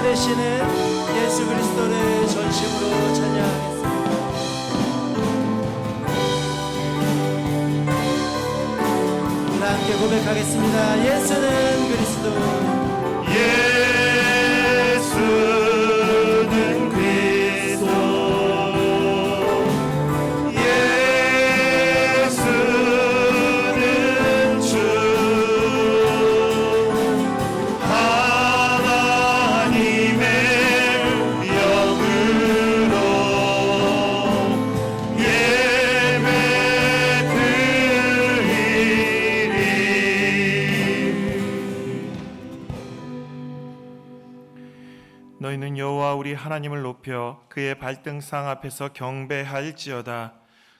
되시는 예수 그리스도를 전심으로 찬양하겠습니다. 함께 고백하겠습니다. 예수는 그리스도. 예수는 그리스도. 예수는 주. 하나님의 영으로 예배 너희는 여호와 우리 하나님을 높여 그의 발등상 앞에서 경배할지어다.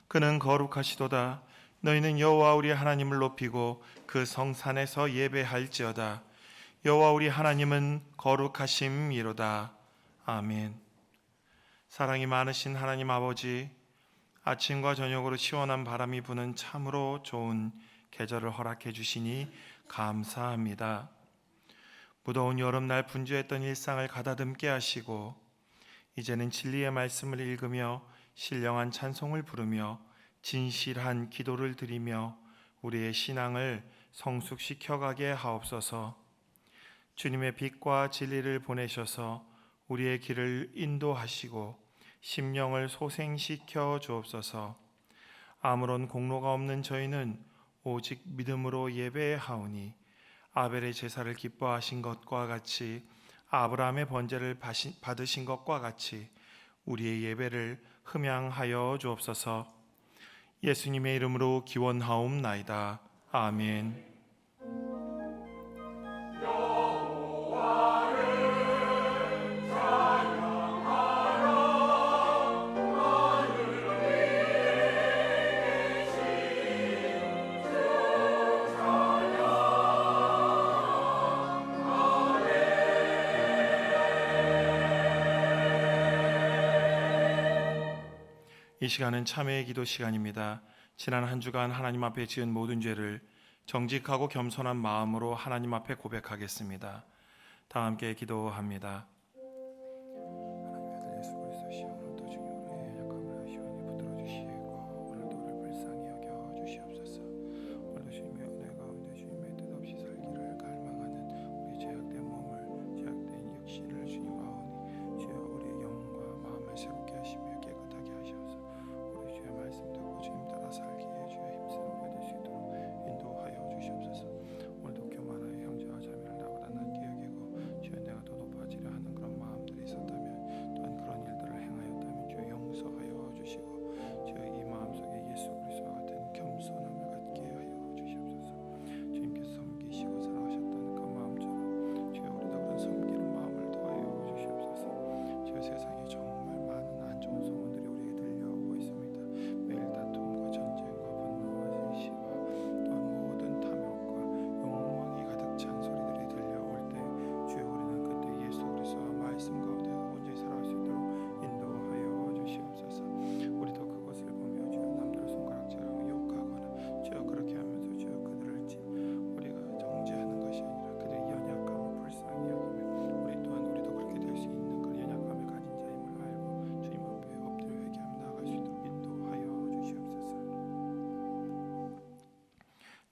그는 거룩하시도다. 너희는 여호와 우리 하나님을 높이고 그 성산에서 예배할지어다. 여호와 우리 하나님은 거룩하심이로다. 아멘. 사랑이 많으신 하나님 아버지, 아침과 저녁으로 시원한 바람이 부는 참으로 좋은 계절을 허락해 주시니 감사합니다. 무더운 여름날 분주했던 일상을 가다듬게 하시고 이제는 진리의 말씀을 읽으며 신령한 찬송을 부르며 진실한 기도를 드리며 우리의 신앙을 성숙시켜가게 하옵소서. 주님의 빛과 진리를 보내셔서 우리의 길을 인도하시고 심령을 소생시켜 주옵소서. 아무런 공로가 없는 저희는 오직 믿음으로 예배하오니 아벨의 제사를 기뻐하신 것과 같이 아브라함의 번제를 받으신 것과 같이 우리의 예배를 흠양하여 주옵소서. 예수님의 이름으로 기원하옵나이다. 아멘. 이 시간은 참회의 기도 시간입니다. 지난 한 주간 하나님 앞에 지은 모든 죄를 정직하고 겸손한 마음으로 하나님 앞에 고백하겠습니다. 다 함께 기도합니다.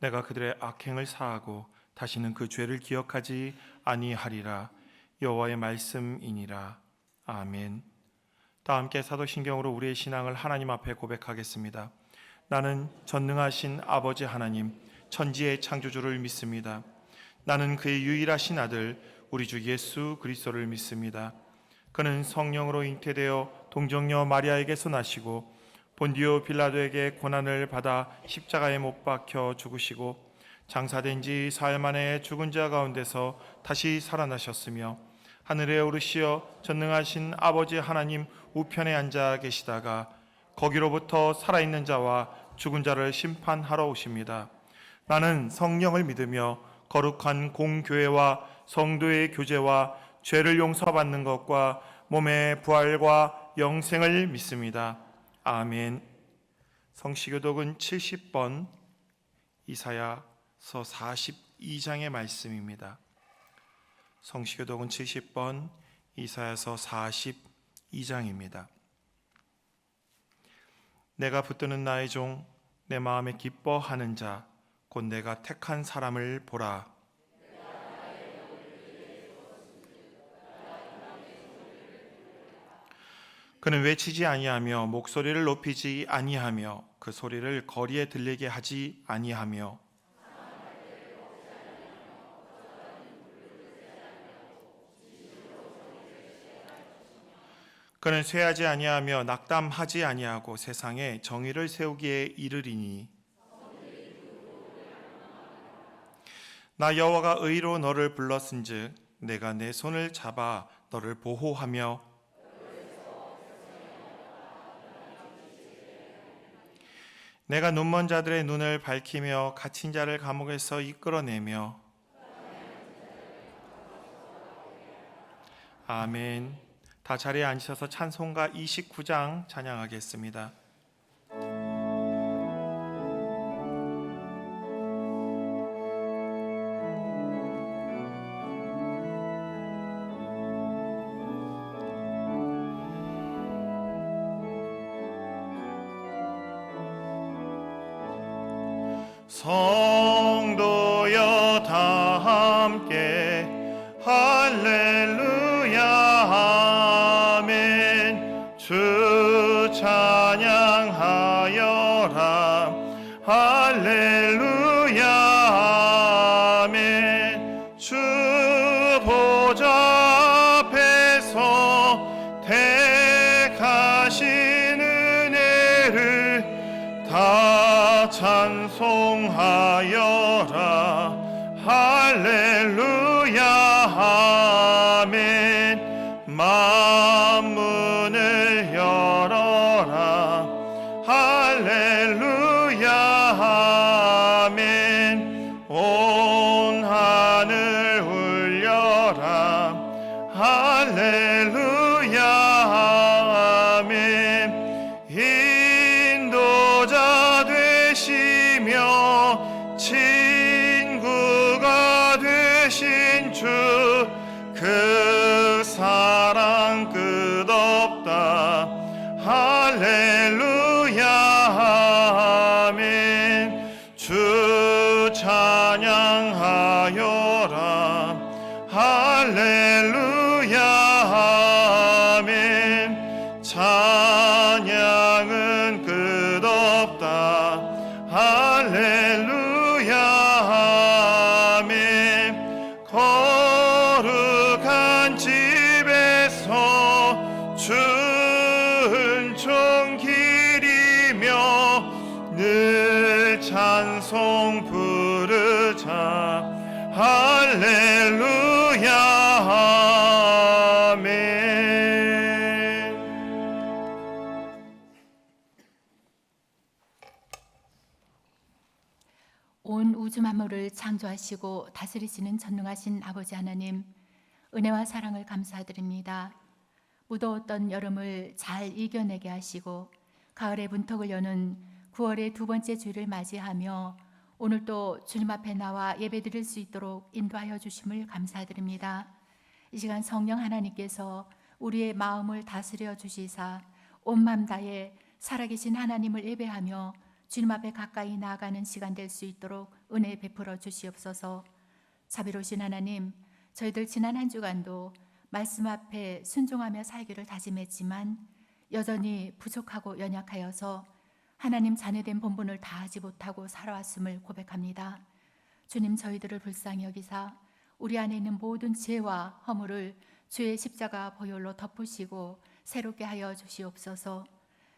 내가 그들의 악행을 사하고 다시는 그 죄를 기억하지 아니하리라. 여호와의 말씀이니라. 아멘. 다 함께 사도신경으로 우리의 신앙을 하나님 앞에 고백하겠습니다. 나는 전능하신 아버지 하나님, 천지의 창조주를 믿습니다. 나는 그의 유일하신 아들 우리 주 예수 그리스도를 믿습니다. 그는 성령으로 잉태되어 동정녀 마리아에게서 나시고 본디오 빌라도에게 고난을 받아 십자가에 못 박혀 죽으시고 장사된 지 사흘 만에 죽은 자 가운데서 다시 살아나셨으며 하늘에 오르시어 전능하신 아버지 하나님 우편에 앉아 계시다가 거기로부터 살아있는 자와 죽은 자를 심판하러 오십니다. 나는 성령을 믿으며 거룩한 공교회와 성도의 교제와 죄를 용서받는 것과 몸의 부활과 영생을 믿습니다. 아멘. 성시교독은 70번 이사야서 42장의 말씀입니다. 성시교독은 70번 이사야서 42장입니다. 내가 붙드는 나의 종, 내 마음에 기뻐하는 자, 곧 내가 택한 사람을 보라. 그는 외치지 아니하며 목소리를 높이지 아니하며 그 소리를 거리에 들리게 하지 아니하며 그는 쇠하지 아니하며 낙담하지 아니하고 세상에 정의를 세우기에 이르리니 나 여호와가 의로 너를 불렀은즉 내가 내 손을 잡아 너를 보호하며 내가 눈먼 자들의 눈을 밝히며 갇힌 자를 감옥에서 이끌어내며 아멘. 다 자리에 앉으셔서 찬송가 29장 찬양하겠습니다. 성도여 다 함께 할렐루야 아멘. 주 찬양하여라 할렐루야 아멘. 주 보좌 앞에서 택하신 은혜를 다 찬송하여라 할렐루야 아멘. 만문을 열어라 할렐루야 아멘. 온 하늘 울려라 할렐루야 아멘. 인도자 되시며 친구가 되신 주 그 사랑 끝없다 할렐루야 아멘. 주 찬양하여라 할렐루야 아멘. 찬양은 끝없다 할렐루야 아멘. 거룩한 집에서 은총 기리며 늘 찬송 부르자 할렐루야 아멘. 온 우주 만물을 창조하시고 다스리시는 전능하신 아버지 하나님, 은혜와 사랑을 감사드립니다. 무더웠던 여름을 잘 이겨내게 하시고 가을의 문턱을 여는 9월의 두 번째 주일을 맞이하며 오늘도 주님 앞에 나와 예배드릴 수 있도록 인도하여 주심을 감사드립니다. 이 시간 성령 하나님께서 우리의 마음을 다스려 주시사 온 마음 다해 살아계신 하나님을 예배하며 주님 앞에 가까이 나아가는 시간 될 수 있도록 은혜 베풀어 주시옵소서. 자비로우신 하나님, 저희들 지난 한 주간도 말씀 앞에 순종하며 살기를 다짐했지만 여전히 부족하고 연약하여서 하나님 자녀된 본분을 다하지 못하고 살아왔음을 고백합니다. 주님, 저희들을 불쌍히 여기사 우리 안에 있는 모든 죄와 허물을 주의 십자가 보혈로 덮으시고 새롭게 하여 주시옵소서.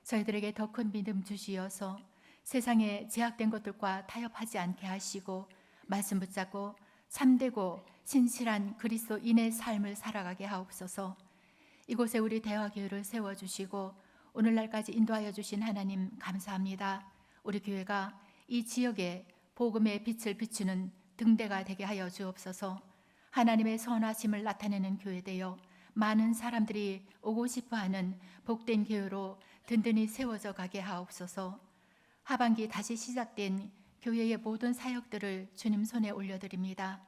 저희들에게 더 큰 믿음 주시어서 세상에 제약된 것들과 타협하지 않게 하시고 말씀 붙잡고 참되고 신실한 그리스도인의 삶을 살아가게 하옵소서. 이곳에 우리 대화교회를 세워주시고 오늘날까지 인도하여 주신 하나님 감사합니다. 우리 교회가 이 지역에 복음의 빛을 비추는 등대가 되게 하여 주옵소서. 하나님의 선하심을 나타내는 교회 되어 많은 사람들이 오고 싶어하는 복된 교회로 든든히 세워져 가게 하옵소서. 하반기 다시 시작된 교회의 모든 사역들을 주님 손에 올려드립니다.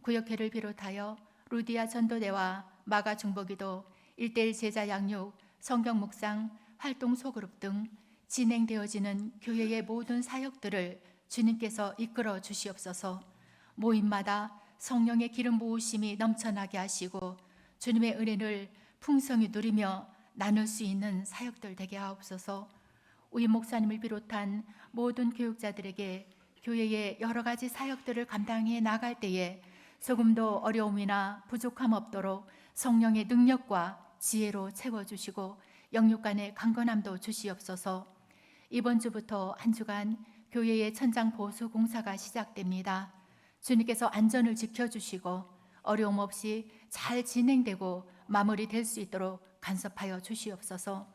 구역회를 비롯하여 루디아 전도대와 마가 중보기도, 1:1 제자 양육, 성경 묵상, 활동 소그룹 등 진행되어지는 교회의 모든 사역들을 주님께서 이끌어 주시옵소서. 모임마다 성령의 기름 부으심이 넘쳐나게 하시고 주님의 은혜를 풍성히 누리며 나눌 수 있는 사역들 되게 하옵소서. 우리 목사님을 비롯한 모든 교육자들에게 교회의 여러 가지 사역들을 감당해 나갈 때에 조금도 어려움이나 부족함 없도록 성령의 능력과 지혜로 채워주시고 영육간의 강건함도 주시옵소서. 이번 주부터 한 주간 교회의 천장 보수 공사가 시작됩니다. 주님께서 안전을 지켜주시고 어려움 없이 잘 진행되고 마무리될 수 있도록 간섭하여 주시옵소서.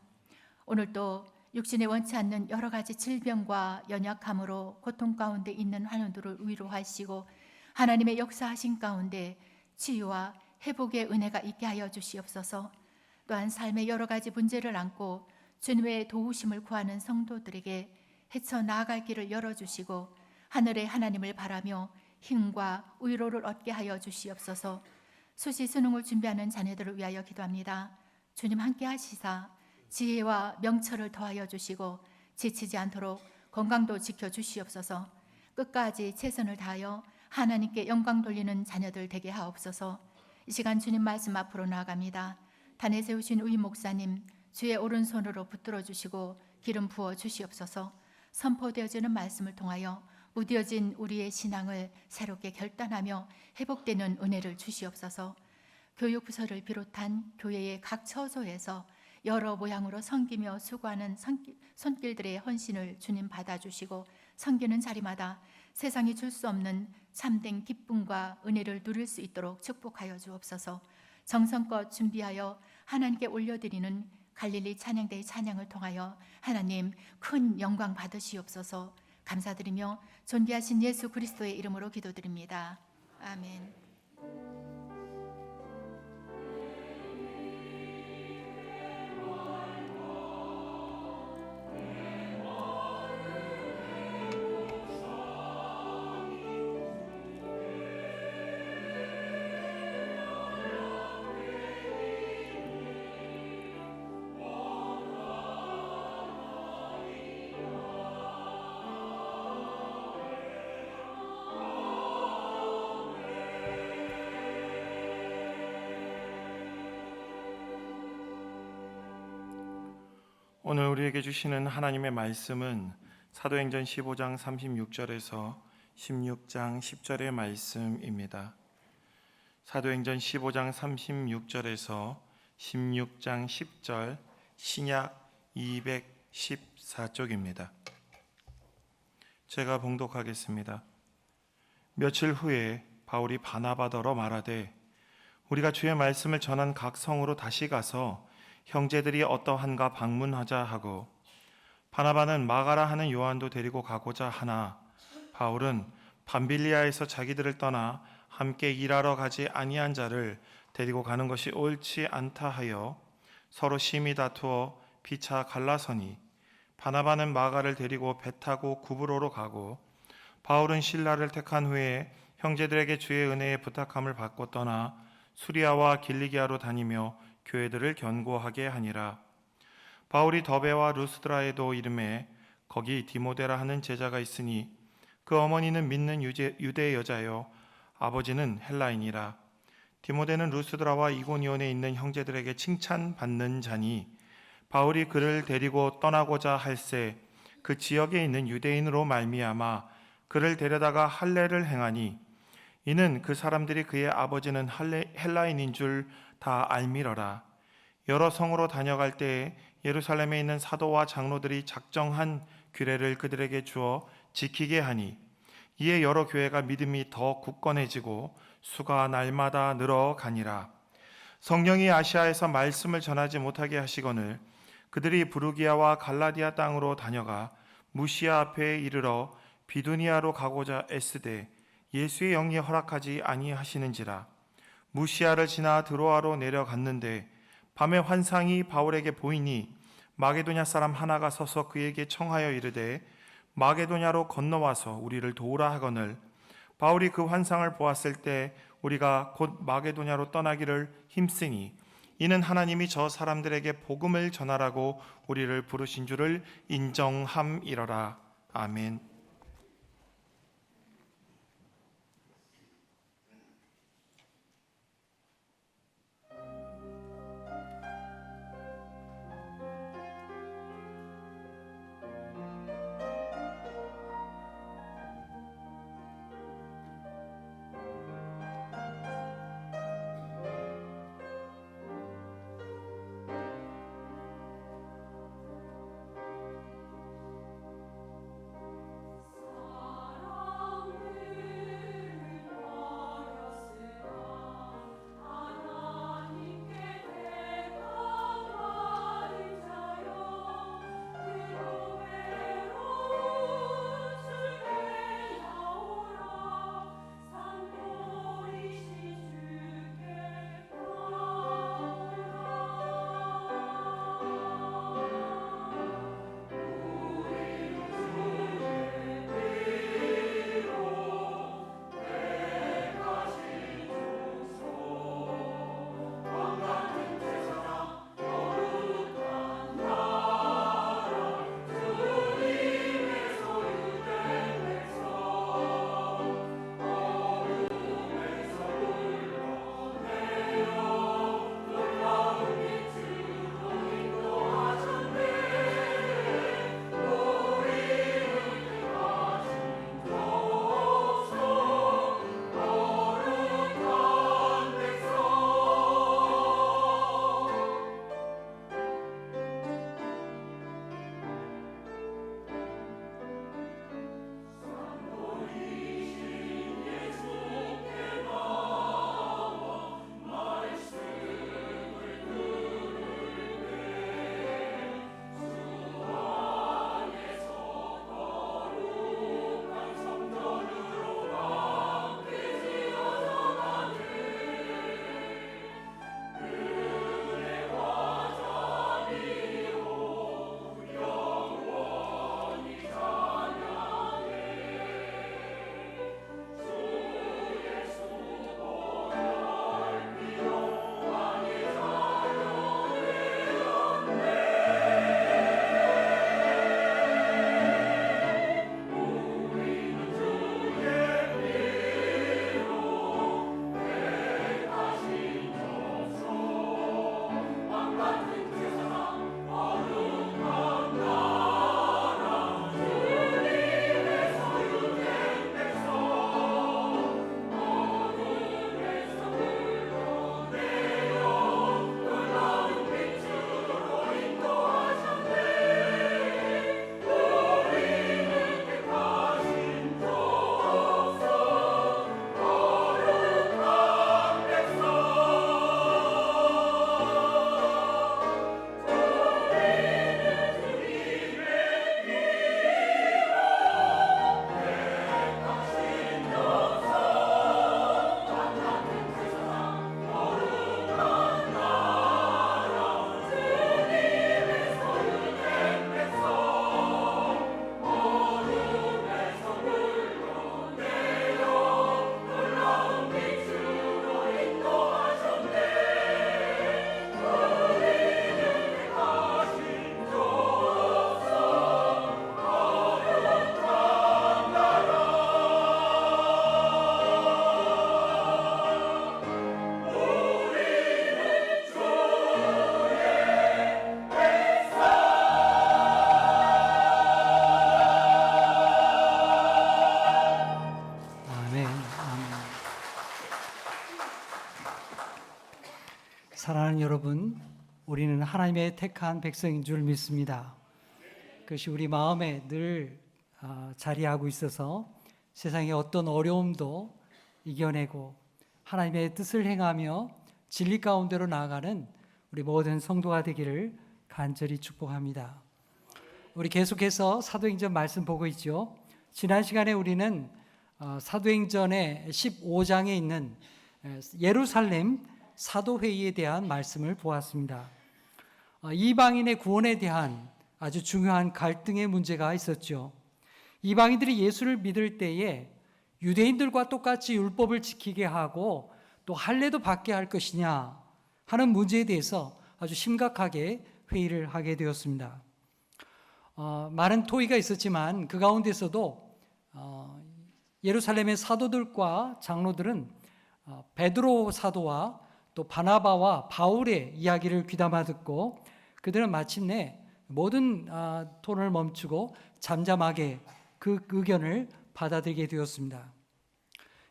오늘도 육신에 원치 않는 여러 가지 질병과 연약함으로 고통 가운데 있는 환우들을 위로하시고 하나님의 역사하신 가운데 치유와 회복의 은혜가 있게 하여 주시옵소서. 또한 삶의 여러 가지 문제를 안고 주님의 도우심을 구하는 성도들에게 헤쳐나아갈 길을 열어주시고 하늘의 하나님을 바라며 힘과 위로를 얻게 하여 주시옵소서. 수시 수능을 준비하는 자녀들을 위하여 기도합니다. 주님 함께 하시사 지혜와 명철을 더하여 주시고 지치지 않도록 건강도 지켜주시옵소서. 끝까지 최선을 다하여 하나님께 영광 돌리는 자녀들 되게 하옵소서. 이 시간 주님 말씀 앞으로 나아갑니다. 단에 세우신 우리 목사님 주의 오른손으로 붙들어 주시고 기름 부어 주시옵소서. 선포되어지는 말씀을 통하여 무뎌진 우리의 신앙을 새롭게 결단하며 회복되는 은혜를 주시옵소서. 교육부서를 비롯한 교회의 각 처소에서 여러 모양으로 섬기며 수고하는 손길들의 헌신을 주님 받아주시고 섬기는 자리마다 세상이 줄 수 없는 참된 기쁨과 은혜를 누릴 수 있도록 축복하여 주옵소서. 정성껏 준비하여 하나님께 올려드리는 갈릴리 찬양대의 찬양을 통하여 하나님 큰 영광 받으시옵소서. 감사드리며 존귀하신 예수 그리스도의 이름으로 기도드립니다. 아멘. 오늘 우리에게 주시는 하나님의 말씀은 사도행전 15장 36절에서 16장 10절의 말씀입니다. 사도행전 15장 36절에서 16장 10절 신약 214쪽입니다. 제가 봉독하겠습니다. 며칠 후에 바울이 바나바더러 말하되 우리가 주의 말씀을 전한 각 성으로 다시 가서 형제들이 어떠한가 방문하자 하고 바나바는 마가라 하는 요한도 데리고 가고자 하나 바울은 밤빌리아에서 자기들을 떠나 함께 일하러 가지 아니한 자를 데리고 가는 것이 옳지 않다 하여 서로 심히 다투어 피차 갈라서니 바나바는 마가를 데리고 배 타고 구브로로 가고 바울은 실라를 택한 후에 형제들에게 주의 은혜에 부탁함을 받고 떠나 수리아와 길리기아로 다니며 교회들을 견고하게 하니라. 바울이 더베와 루스드라에도 이름에 거기 디모데라 하는 제자가 있으니 그 어머니는 믿는 유대 여자요 아버지는 헬라인이라. 디모데는 루스드라와 이고니온에 있는 형제들에게 칭찬받는 자니 바울이 그를 데리고 떠나고자 할새 그 지역에 있는 유대인으로 말미암아 그를 데려다가 할례를 행하니 이는 그 사람들이 그의 아버지는 헬라인인 줄 다 알미러라. 여러 성으로 다녀갈 때에 예루살렘에 있는 사도와 장로들이 작정한 규례를 그들에게 주어 지키게 하니 이에 여러 교회가 믿음이 더 굳건해지고 수가 날마다 늘어가니라. 성령이 아시아에서 말씀을 전하지 못하게 하시거늘 그들이 부르기아와 갈라디아 땅으로 다녀가 무시아 앞에 이르러 비두니아로 가고자 애쓰되 예수의 영이 허락하지 아니하시는지라. 무시아를 지나 드로아로 내려갔는데 밤에 환상이 바울에게 보이니 마게도냐 사람 하나가 서서 그에게 청하여 이르되 마게도냐로 건너와서 우리를 도우라 하거늘 바울이 그 환상을 보았을 때 우리가 곧 마게도냐로 떠나기를 힘쓰니 이는 하나님이 저 사람들에게 복음을 전하라고 우리를 부르신 줄을 인정함이러라. 아멘. 사랑하는 여러분, 우리는 하나님의 택한 백성인 줄 믿습니다. 그것이 우리 마음에 늘 자리하고 있어서 세상의 어떤 어려움도 이겨내고 하나님의 뜻을 행하며 진리 가운데로 나아가는 우리 모든 성도가 되기를 간절히 축복합니다. 우리 계속해서 사도행전 말씀 보고 있죠. 지난 시간에 우리는 사도행전의 15장에 있는 예루살렘 사도회의에 대한 말씀을 보았습니다. 이방인의 구원에 대한 아주 중요한 갈등의 문제가 있었죠. 이방인들이 예수를 믿을 때에 유대인들과 똑같이 율법을 지키게 하고 또 할례도 받게 할 것이냐 하는 문제에 대해서 아주 심각하게 회의를 하게 되었습니다. 많은 토의가 있었지만 그 가운데서도 예루살렘의 사도들과 장로들은 베드로 사도와 또 바나바와 바울의 이야기를 귀담아 듣고 그들은 마침내 모든 토론을 멈추고 잠잠하게 그 의견을 받아들이게 되었습니다.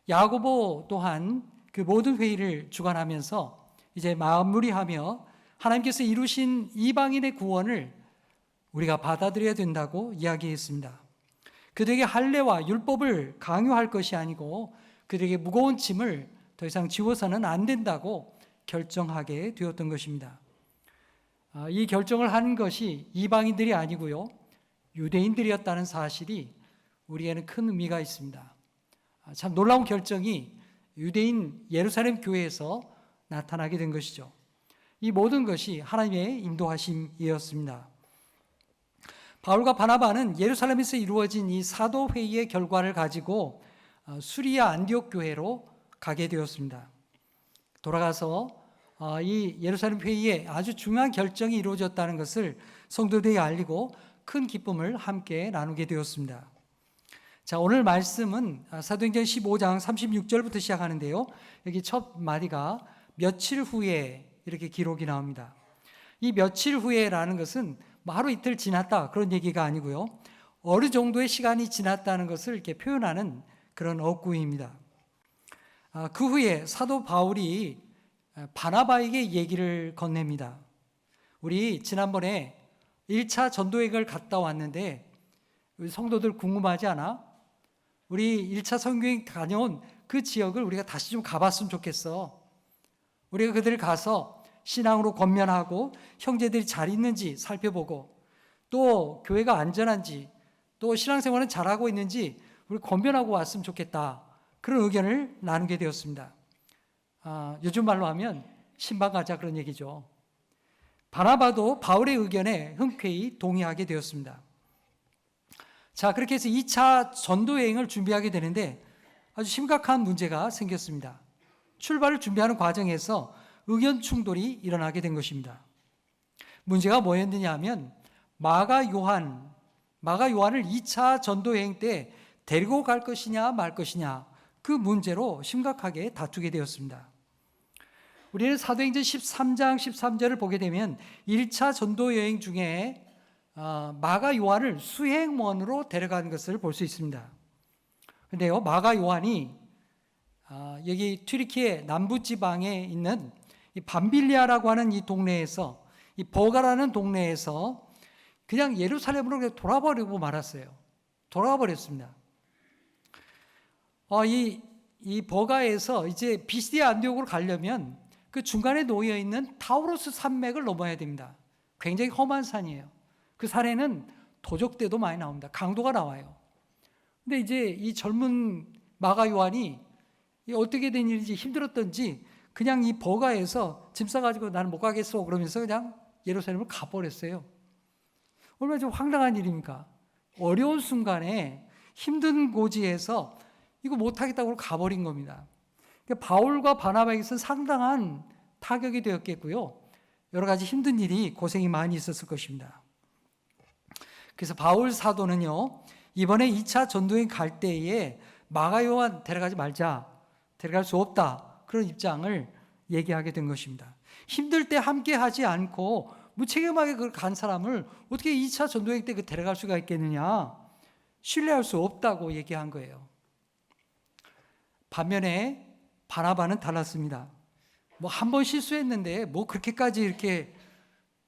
야고보 또한 그 모든 회의를 주관하면서 이제 마무리하며 하나님께서 이루신 이방인의 구원을 우리가 받아들여야 된다고 이야기했습니다. 그들에게 할례와 율법을 강요할 것이 아니고 그들에게 무거운 짐을 더 이상 지워서는 안 된다고 결정하게 되었던 것입니다. 이 결정을 한 것이 이방인들이 아니고요, 유대인들이었다는 사실이 우리에게는 큰 의미가 있습니다. 참 놀라운 결정이 유대인 예루살렘 교회에서 나타나게 된 것이죠. 이 모든 것이 하나님의 인도하심이었습니다. 바울과 바나바는 예루살렘에서 이루어진 이 사도회의의 결과를 가지고 수리아 안디옥 교회로 가게 되었습니다. 돌아가서 이 예루살렘 회의에 아주 중요한 결정이 이루어졌다는 것을 성도들에게 알리고 큰 기쁨을 함께 나누게 되었습니다. 자, 오늘 말씀은 사도행전 15장 36절부터 시작하는데요. 여기 첫 마디가 며칠 후에 이렇게 기록이 나옵니다. 이 며칠 후에라는 것은 하루 이틀 지났다 그런 얘기가 아니고요, 어느 정도의 시간이 지났다는 것을 이렇게 표현하는 그런 어구입니다. 그 후에 사도 바울이 바나바에게 얘기를 건넵니다. 우리 지난번에 1차 전도여행을 갔다 왔는데 우리 성도들 궁금하지 않아? 우리 1차 선교여행 다녀온 그 지역을 우리가 다시 좀 가봤으면 좋겠어. 우리가 그들을 가서 신앙으로 권면하고 형제들이 잘 있는지 살펴보고 또 교회가 안전한지 또 신앙생활은 잘하고 있는지 우리 권면하고 왔으면 좋겠다. 그런 의견을 나누게 되었습니다. 요즘 말로 하면 신방 가자 그런 얘기죠. 바나바도 바울의 의견에 흔쾌히 동의하게 되었습니다. 자, 그렇게 해서 2차 전도 여행을 준비하게 되는데 아주 심각한 문제가 생겼습니다. 출발을 준비하는 과정에서 의견 충돌이 일어나게 된 것입니다. 문제가 뭐였느냐 하면 마가 요한을 2차 전도 여행 때 데리고 갈 것이냐 말 것이냐 그 문제로 심각하게 다투게 되었습니다. 우리는 사도행전 13장 13절을 보게 되면 1차 전도 여행 중에 마가 요한을 수행원으로 데려간 것을 볼 수 있습니다. 그런데요, 마가 요한이 여기 튀르키예 남부 지방에 있는 이 밤빌리아라고 하는 이 동네에서, 이 버가라는 동네에서 그냥 예루살렘으로 그냥 돌아버리고 말았어요. 돌아버렸습니다. 이 버가에서 이제 비시디아 안디옥으로 가려면 그 중간에 놓여 있는 타우로스 산맥을 넘어야 됩니다. 굉장히 험한 산이에요. 그 산에는 도적대도 많이 나옵니다. 강도가 나와요. 근데 이제 이 젊은 마가 요한이 어떻게 된 일인지 힘들었던지 그냥 이 버가에서 짐 싸가지고 나는 못 가겠어 그러면서 그냥 예루살렘을 가버렸어요. 얼마나 좀 황당한 일입니까? 어려운 순간에 힘든 고지에서 이거 못하겠다고 가버린 겁니다. 그러니까 바울과 바나바에게서는 상당한 타격이 되었겠고요, 여러 가지 힘든 일이 고생이 많이 있었을 것입니다. 그래서 바울 사도는요, 이번에 2차 전도여행 갈 때에 마가 요한 데려가지 말자, 데려갈 수 없다, 그런 입장을 얘기하게 된 것입니다. 힘들 때 함께 하지 않고 무책임하게 그걸 간 사람을 어떻게 2차 전도여행 때 데려갈 수가 있겠느냐, 신뢰할 수 없다고 얘기한 거예요. 반면에 바나바는 달랐습니다. 한 번 실수했는데 그렇게까지 이렇게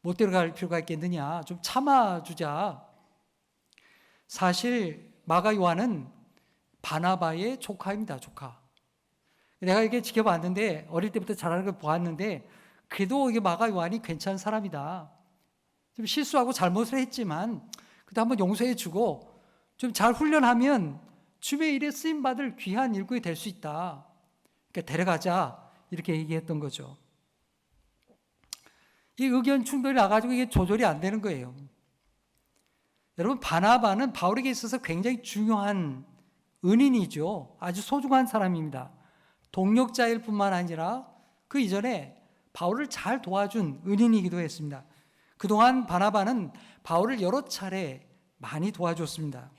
못 데려갈 필요가 있겠느냐, 좀 참아주자. 사실 마가 요한은 바나바의 조카입니다. 조카. 내가 이렇게 지켜봤는데, 어릴 때부터 잘하는 걸 보았는데 그래도 이게 마가 요한이 괜찮은 사람이다. 좀 실수하고 잘못을 했지만 그래도 한번 용서해주고 좀 잘 훈련하면 주의 일에 쓰임받을 귀한 일꾼이 될 수 있다. 그러니까 데려가자, 이렇게 얘기했던 거죠. 이 의견 충돌이 나가지고 이게 조절이 안 되는 거예요. 여러분, 바나바는 바울에게 있어서 굉장히 중요한 은인이죠. 아주 소중한 사람입니다. 동력자일 뿐만 아니라 그 이전에 바울을 잘 도와준 은인이기도 했습니다. 그동안 바나바는 바울을 여러 차례 많이 도와줬습니다.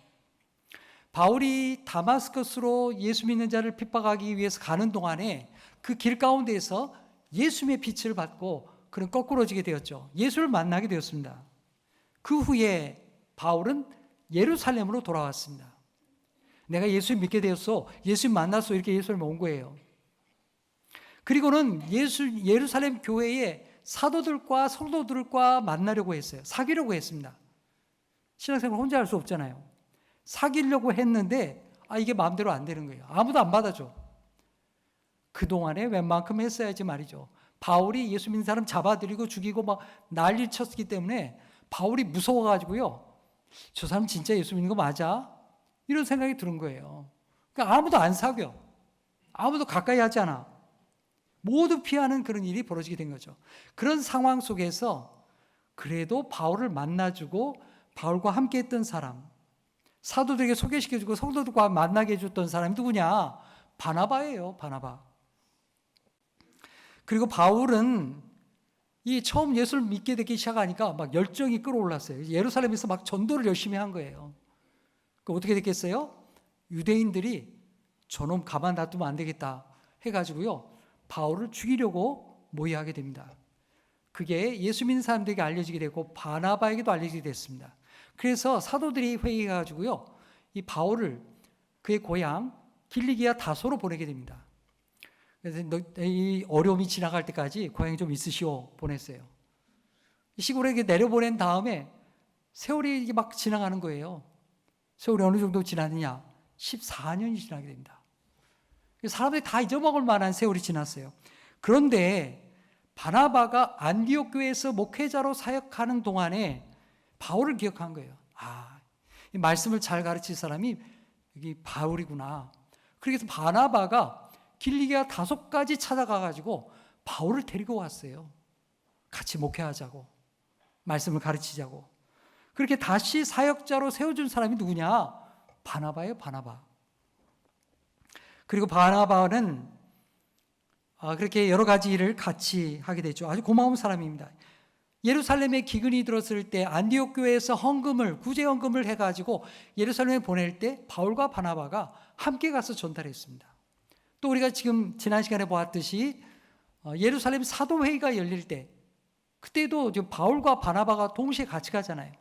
바울이 다마스커스로 예수 믿는 자를 핍박하기 위해서 가는 동안에 그 길 가운데에서 예수님의 빛을 받고 그는 거꾸로지게 되었죠. 예수를 만나게 되었습니다. 그 후에 바울은 예루살렘으로 돌아왔습니다. 내가 예수를 믿게 되었어, 예수님 만났어, 이렇게 예수를 온 거예요. 그리고는 예루살렘 교회의 사도들과 성도들과 만나려고 했어요. 사귀려고 했습니다. 신앙생활 혼자 할 수 없잖아요. 사귀려고 했는데 이게 마음대로 안 되는 거예요. 아무도 안 받아줘. 그동안에 웬만큼 했어야지 말이죠. 바울이 예수 믿는 사람 잡아들이고 죽이고 막 난리 쳤기 때문에 바울이 무서워가지고요, 저 사람 진짜 예수 믿는 거 맞아? 이런 생각이 드는 거예요. 그러니까 아무도 안 사귀어. 아무도 가까이 하지 않아. 모두 피하는 그런 일이 벌어지게 된 거죠. 그런 상황 속에서 그래도 바울을 만나주고 바울과 함께 했던 사람, 사도들에게 소개시켜주고 성도들과 만나게 해줬던 사람이 누구냐? 바나바예요. 바나바. 그리고 바울은 이 처음 예수를 믿게 되기 시작하니까 막 열정이 끌어올랐어요. 예루살렘에서 막 전도를 열심히 한 거예요. 그 어떻게 됐겠어요? 유대인들이 저놈 가만 놔두면 안 되겠다 해가지고요, 바울을 죽이려고 모의하게 됩니다. 그게 예수 믿는 사람들에게 알려지게 되고 바나바에게도 알려지게 됐습니다. 그래서 사도들이 회의해가지고요, 이 바울을 그의 고향 길리기아 다소로 보내게 됩니다. 그래서 이 어려움이 지나갈 때까지 고향에 좀 있으시오 보냈어요. 시골에 내려보낸 다음에 세월이 막 지나가는 거예요. 세월이 어느 정도 지났느냐? 14년이 지나게 됩니다. 사람들이 다 잊어먹을 만한 세월이 지났어요. 그런데 바나바가 안디옥 교회에서 목회자로 사역하는 동안에 바울을 기억한 거예요. 이 말씀을 잘 가르칠 사람이 여기 바울이구나. 그래서 바나바가 길리기아 다소까지 찾아가가지고 바울을 데리고 왔어요. 같이 목회하자고, 말씀을 가르치자고. 그렇게 다시 사역자로 세워준 사람이 누구냐? 바나바예요, 바나바. 그리고 바나바는 그렇게 여러 가지 일을 같이 하게 되죠. 아주 고마운 사람입니다. 예루살렘에 기근이 들었을 때 안디옥 교회에서 구제 헌금을 해가지고 예루살렘에 보낼 때 바울과 바나바가 함께 가서 전달했습니다. 또 우리가 지금 지난 시간에 보았듯이 예루살렘 사도회의가 열릴 때, 그때도 지금 바울과 바나바가 동시에 같이 가잖아요.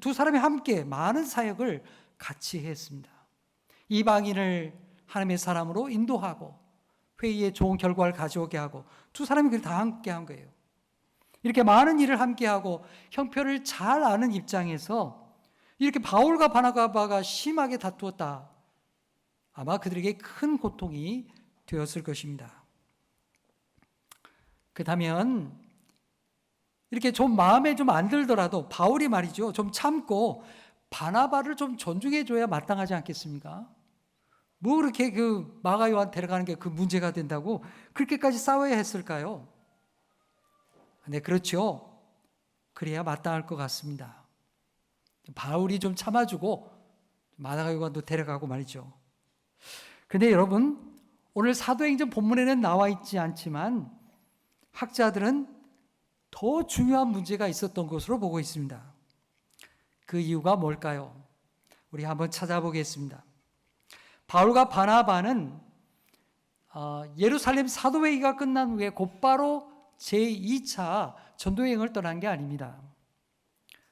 두 사람이 함께 많은 사역을 같이 했습니다. 이방인을 하나님의 사람으로 인도하고 회의에 좋은 결과를 가져오게 하고, 두 사람이 다 함께 한 거예요. 이렇게 많은 일을 함께하고 형편을 잘 아는 입장에서 이렇게 바울과 바나바가 심하게 다투었다. 아마 그들에게 큰 고통이 되었을 것입니다. 그렇다면 이렇게 좀 마음에 좀 안 들더라도 바울이 말이죠, 좀 참고 바나바를 좀 존중해 줘야 마땅하지 않겠습니까? 뭐 그렇게 그 마가 요한 데려가는 게 그 문제가 된다고 그렇게까지 싸워야 했을까요? 네, 그렇죠. 그래야 마땅할 것 같습니다. 바울이 좀 참아주고 마가 요한도 데려가고 말이죠. 근데 여러분, 오늘 사도행전 본문에는 나와 있지 않지만 학자들은 더 중요한 문제가 있었던 것으로 보고 있습니다. 그 이유가 뭘까요? 우리 한번 찾아보겠습니다. 바울과 바나바는 예루살렘 사도회의가 끝난 후에 곧바로 제2차 전도여행을 떠난 게 아닙니다.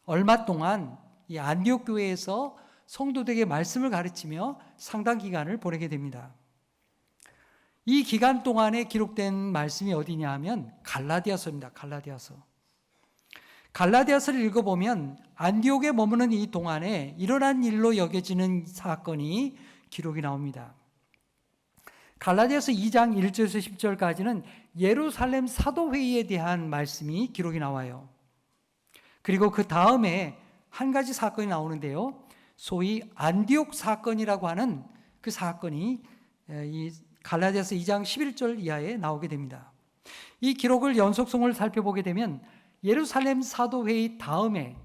얼마 동안 이 안디옥 교회에서 성도들에게 말씀을 가르치며 상당 기간을 보내게 됩니다. 이 기간 동안에 기록된 말씀이 어디냐 하면 갈라디아서입니다. 갈라디아서를 읽어보면 안디옥에 머무는 이 동안에 일어난 일로 여겨지는 사건이 기록이 나옵니다. 갈라디아서 2장 1절에서 10절까지는 예루살렘 사도회의에 대한 말씀이 기록이 나와요. 그리고 그 다음에 한 가지 사건이 나오는데요, 소위 안디옥 사건이라고 하는 그 사건이 이 갈라디아서 2장 11절 이하에 나오게 됩니다. 이 기록을 연속성을 살펴보게 되면 예루살렘 사도회의 다음에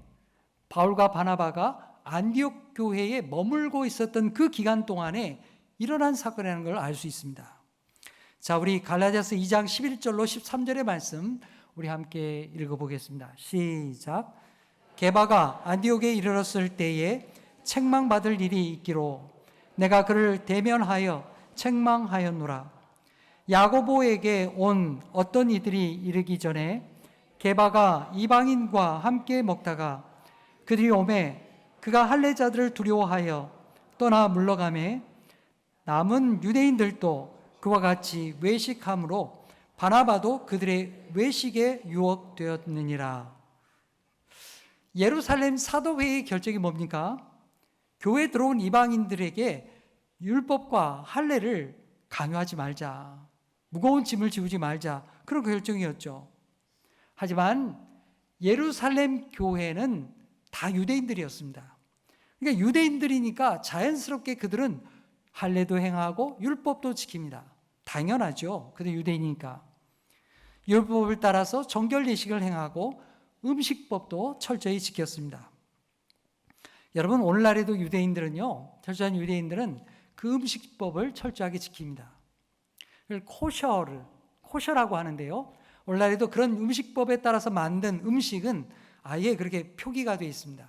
바울과 바나바가 안디옥 안디옥 교회에 머물고 있었던 그 기간 동안에 일어난 사건이라는 걸 알 수 있습니다. 자, 우리 갈라디아서 2장 11절로 13절의 말씀 우리 함께 읽어보겠습니다. 시작. 게바가 안디옥에 이르렀을 때에 책망받을 일이 있기로 내가 그를 대면하여 책망하였노라. 야고보에게 온 어떤 이들이 이르기 전에 게바가 이방인과 함께 먹다가 그들이 오매 그가 할례자들을 두려워하여 떠나 물러가매 남은 유대인들도 그와 같이 외식함으로 바나바도 그들의 외식에 유혹되었느니라. 예루살렘 사도회의 결정이 뭡니까? 교회에 들어온 이방인들에게 율법과 할례를 강요하지 말자, 무거운 짐을 지우지 말자, 그런 결정이었죠. 하지만 예루살렘 교회는 다 유대인들이었습니다. 그러니까 유대인들이니까 자연스럽게 그들은 할례도 행하고 율법도 지킵니다. 당연하죠. 그들 유대인이니까. 율법을 따라서 정결 예식을 행하고 음식법도 철저히 지켰습니다. 여러분, 오늘날에도 유대인들은요, 철저한 유대인들은 그 음식법을 철저하게 지킵니다. 그걸 코셔라고 하는데요. 오늘날에도 그런 음식법에 따라서 만든 음식은 아예 그렇게 표기가 되어 있습니다.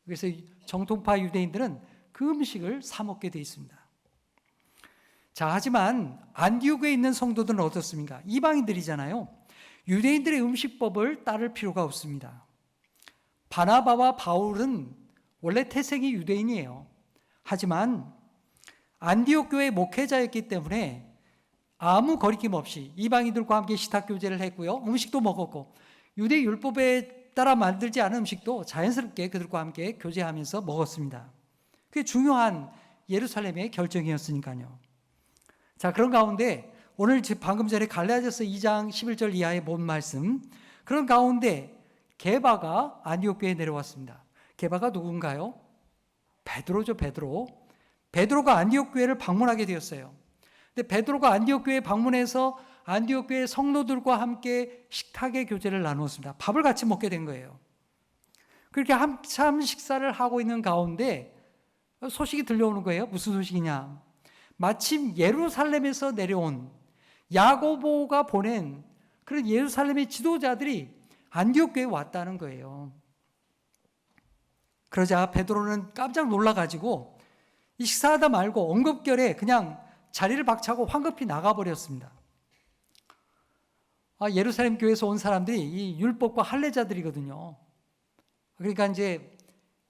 그래서 정통파 유대인들은 그 음식을 사 먹게 되어 있습니다. 자, 하지만 안디옥에 있는 성도들은 어떻습니까? 이방인들이잖아요. 유대인들의 음식법을 따를 필요가 없습니다. 바나바와 바울은 원래 태생이 유대인이에요. 하지만 안디옥 교회 목회자였기 때문에 아무 거리낌 없이 이방인들과 함께 식탁교제를 했고요. 음식도 먹었고 유대 율법에 따라 만들지 않은 음식도 자연스럽게 그들과 함께 교제하면서 먹었습니다. 그게 중요한 예루살렘의 결정이었으니까요. 자, 그런 가운데 오늘 방금 전에 갈라디아서 2장 11절 이하의 본 말씀, 그런 가운데 게바가 안디옥 교회에 내려왔습니다. 게바가 누군가요? 베드로죠. 베드로가 안디옥 교회를 방문하게 되었어요. 근데 베드로가 안디옥 교회에 방문해서 안디옥 교회 성도들과 함께 식탁의 교제를 나누었습니다. 밥을 같이 먹게 된 거예요. 그렇게 한참 식사를 하고 있는 가운데 소식이 들려오는 거예요. 무슨 소식이냐? 마침 예루살렘에서 내려온 야고보가 보낸 그런 예루살렘의 지도자들이 안디옥 교회에 왔다는 거예요. 그러자 베드로는 깜짝 놀라가지고 이 식사하다 말고 엉겁결에 그냥 자리를 박차고 황급히 나가버렸습니다. 예루살렘 교회에서 온 사람들이 이 율법과 할례자들이거든요. 그러니까 이제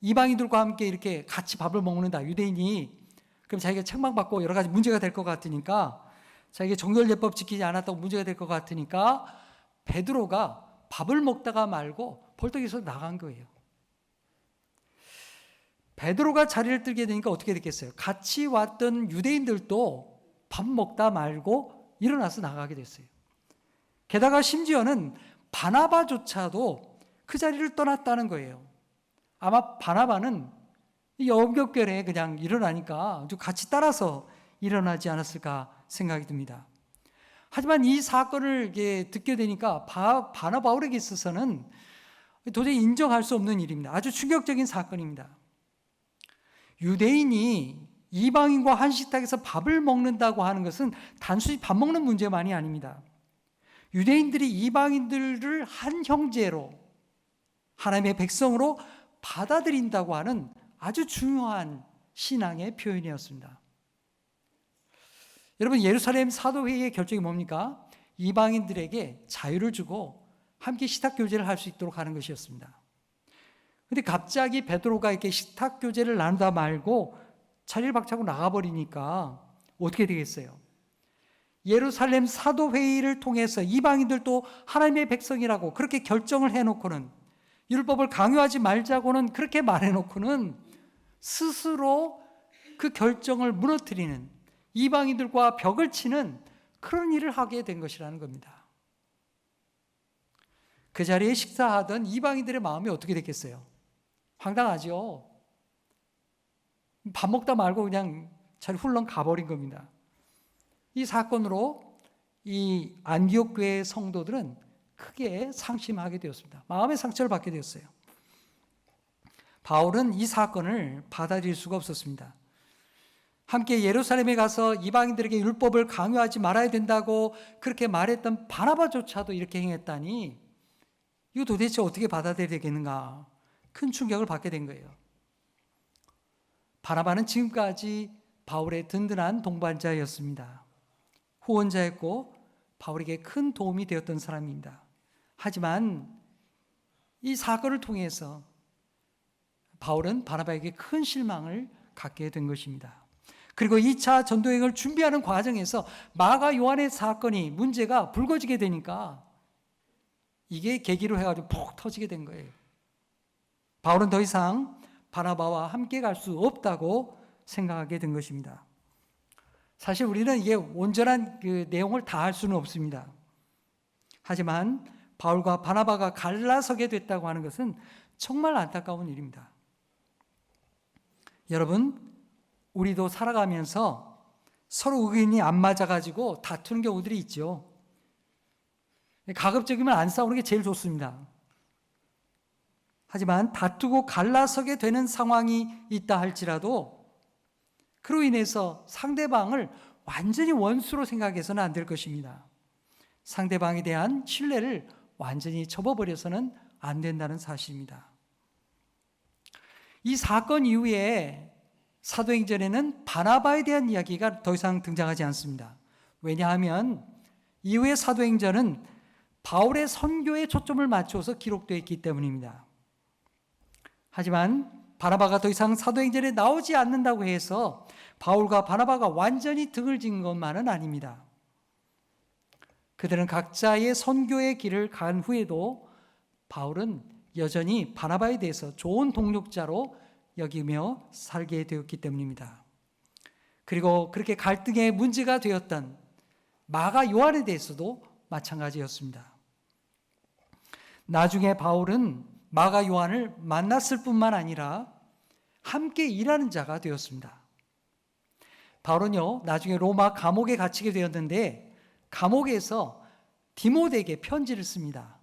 이방인들과 함께 이렇게 같이 밥을 먹는다, 유대인이. 그럼 자기가 책망받고 여러 가지 문제가 될 것 같으니까, 자기가 정결예법 지키지 않았다고 문제가 될 것 같으니까 베드로가 밥을 먹다가 말고 벌떡에서 나간 거예요. 베드로가 자리를 뜨게 되니까 어떻게 됐겠어요? 같이 왔던 유대인들도 밥 먹다 말고 일어나서 나가게 됐어요. 게다가 심지어는 바나바조차도 그 자리를 떠났다는 거예요. 아마 바나바는 이 엉겹결에 그냥 일어나니까 같이 따라서 일어나지 않았을까 생각이 듭니다. 하지만 이 사건을 듣게 되니까 바울에게 있어서는 도저히 인정할 수 없는 일입니다. 아주 충격적인 사건입니다. 유대인이 이방인과 한 식탁에서 밥을 먹는다고 하는 것은 단순히 밥 먹는 문제만이 아닙니다. 유대인들이 이방인들을 한 형제로, 하나님의 백성으로 받아들인다고 하는 아주 중요한 신앙의 표현이었습니다. 여러분, 예루살렘 사도회의의 결정이 뭡니까? 이방인들에게 자유를 주고 함께 식탁교제를 할 수 있도록 하는 것이었습니다. 근데 갑자기 베드로가 이렇게 식탁교제를 나누다 말고 자리를 박차고 나가버리니까 어떻게 되겠어요? 예루살렘 사도회의를 통해서 이방인들도 하나님의 백성이라고 그렇게 결정을 해놓고는, 율법을 강요하지 말자고는 그렇게 말해놓고는 스스로 그 결정을 무너뜨리는, 이방인들과 벽을 치는 그런 일을 하게 된 것이라는 겁니다. 그 자리에 식사하던 이방인들의 마음이 어떻게 됐겠어요? 황당하죠. 밥 먹다 말고 그냥 자리 훌렁 가버린 겁니다. 이 사건으로 이 안디옥 교회 성도들은 크게 상심하게 되었습니다. 마음의 상처를 받게 되었어요. 바울은 이 사건을 받아들일 수가 없었습니다. 함께 예루살렘에 가서 이방인들에게 율법을 강요하지 말아야 된다고 그렇게 말했던 바나바조차도 이렇게 행했다니 이거 도대체 어떻게 받아들여야 되겠는가, 큰 충격을 받게 된 거예요. 바나바는 지금까지 바울의 든든한 동반자였습니다. 후원자였고 바울에게 큰 도움이 되었던 사람입니다. 하지만 이 사건을 통해서 바울은 바나바에게 큰 실망을 갖게 된 것입니다. 그리고 2차 전도여행을 준비하는 과정에서 마가 요한의 사건이 문제가 불거지게 되니까 이게 계기로 해가지고 폭 터지게 된 거예요. 바울은 더 이상 바나바와 함께 갈 수 없다고 생각하게 된 것입니다. 사실 우리는 이게 온전한 그 내용을 다 알 수는 없습니다. 하지만 바울과 바나바가 갈라서게 됐다고 하는 것은 정말 안타까운 일입니다. 여러분, 우리도 살아가면서 서로 의견이 안 맞아가지고 다투는 경우들이 있죠. 가급적이면 안 싸우는 게 제일 좋습니다. 하지만 다투고 갈라서게 되는 상황이 있다 할지라도 그로 인해서 상대방을 완전히 원수로 생각해서는 안 될 것입니다. 상대방에 대한 신뢰를 완전히 접어버려서는 안 된다는 사실입니다. 이 사건 이후에 사도행전에는 바나바에 대한 이야기가 더 이상 등장하지 않습니다. 왜냐하면 이후의 사도행전은 바울의 선교에 초점을 맞춰서 기록되어 있기 때문입니다. 하지만 바나바가 더 이상 사도행전에 나오지 않는다고 해서 바울과 바나바가 완전히 등을 진 것만은 아닙니다. 그들은 각자의 선교의 길을 간 후에도 바울은 여전히 바나바에 대해서 좋은 동력자로 여기며 살게 되었기 때문입니다. 그리고 그렇게 갈등의 문제가 되었던 마가 요한에 대해서도 마찬가지였습니다. 나중에 바울은 마가 요한을 만났을 뿐만 아니라 함께 일하는 자가 되었습니다. 바울은요, 나중에 로마 감옥에 갇히게 되었는데 감옥에서 디모데에게 편지를 씁니다.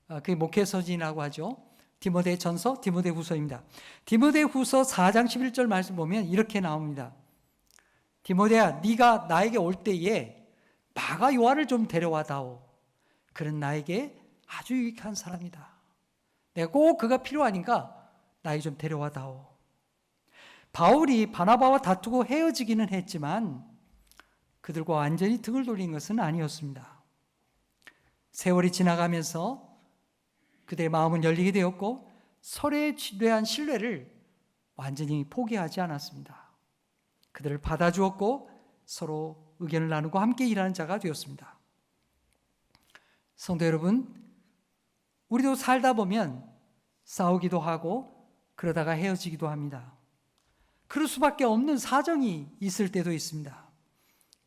그게 목회서진이라고 하죠. 디모데 전서, 디모데 후서입니다. 디모데 후서 4장 11절 말씀 보면 이렇게 나옵니다. 디모데야, 네가 나에게 올 때에 마가 요한을 좀 데려와다오. 그는 나에게 아주 유익한 사람이다. 내가 꼭 그가 필요하니까 나에게 좀 데려와다오. 바울이 바나바와 다투고 헤어지기는 했지만 그들과 완전히 등을 돌린 것은 아니었습니다. 세월이 지나가면서 그들의 마음은 열리게 되었고 서로에 대한 신뢰를 완전히 포기하지 않았습니다. 그들을 받아주었고 서로 의견을 나누고 함께 일하는 자가 되었습니다. 성도 여러분, 우리도 살다 보면 싸우기도 하고 그러다가 헤어지기도 합니다. 그럴 수밖에 없는 사정이 있을 때도 있습니다.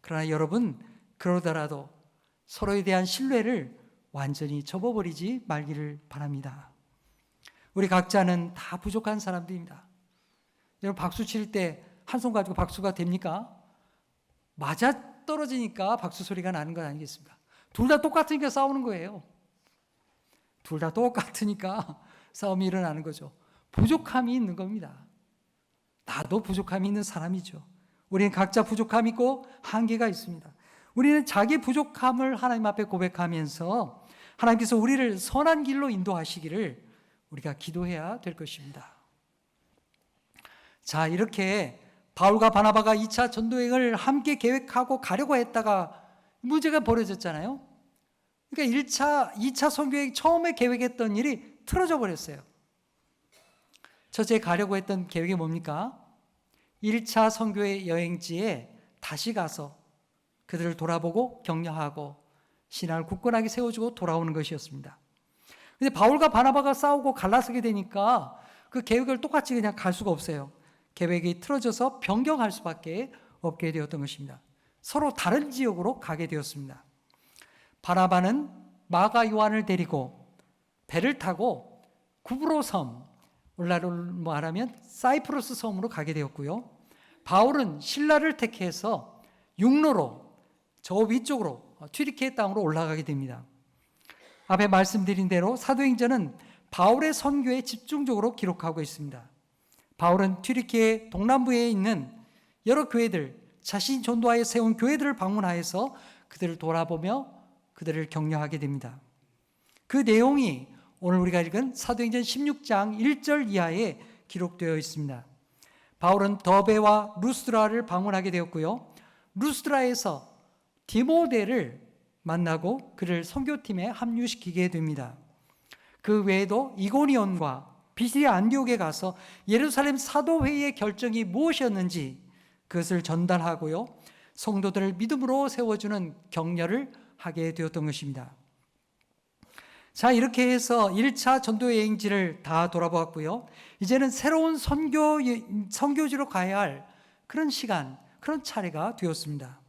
그러나 여러분, 그러더라도 서로에 대한 신뢰를 완전히 접어버리지 말기를 바랍니다. 우리 각자는 다 부족한 사람들입니다. 여러분, 박수 칠 때 한 손 가지고 박수가 됩니까? 맞아 떨어지니까 박수 소리가 나는 것 아니겠습니까? 둘 다 똑같으니까 싸우는 거예요. 둘 다 똑같으니까 싸움이 일어나는 거죠. 부족함이 있는 겁니다. 나도 부족함이 있는 사람이죠. 우리는 각자 부족함이 있고 한계가 있습니다. 우리는 자기 부족함을 하나님 앞에 고백하면서 하나님께서 우리를 선한 길로 인도하시기를 우리가 기도해야 될 것입니다. 자, 이렇게 바울과 바나바가 2차 전도여행을 함께 계획하고 가려고 했다가 문제가 벌어졌잖아요. 그러니까 2차 선교여행 처음에 계획했던 일이 틀어져 버렸어요. 첫째 가려고 했던 계획이 뭡니까? 1차 선교의 여행지에 다시 가서 그들을 돌아보고 격려하고 신앙을 굳건하게 세워주고 돌아오는 것이었습니다. 그런데 바울과 바나바가 싸우고 갈라서게 되니까 그 계획을 똑같이 그냥 갈 수가 없어요. 계획이 틀어져서 변경할 수밖에 없게 되었던 것입니다. 서로 다른 지역으로 가게 되었습니다. 바나바는 마가 요한을 데리고 배를 타고 구브로 섬, 오늘날로 말하면 사이프러스 섬으로 가게 되었고요. 바울은 신라를 택해서 육로로 저 위쪽으로 튀르키예 땅으로 올라가게 됩니다. 앞에 말씀드린 대로 사도행전은 바울의 선교에 집중적으로 기록하고 있습니다. 바울은 튀르키예 동남부에 있는 여러 교회들, 자신이 전도하여 세운 교회들을 방문하여서 그들을 돌아보며 그들을 격려하게 됩니다. 그 내용이 오늘 우리가 읽은 사도행전 16장 1절 이하에 기록되어 있습니다. 바울은 더베와 루스드라를 방문하게 되었고요. 루스드라에서 디모데를 만나고 그를 선교팀에 합류시키게 됩니다. 그 외에도 이고니온과 비시디아 안디옥에 가서 예루살렘 사도회의의 결정이 무엇이었는지 그것을 전달하고요. 성도들을 믿음으로 세워주는 격려를 하게 되었던 것입니다. 자, 이렇게 해서 1차 전도 여행지를 다 돌아보았고요. 이제는 새로운 선교지로 가야 할 그런 시간, 그런 차례가 되었습니다.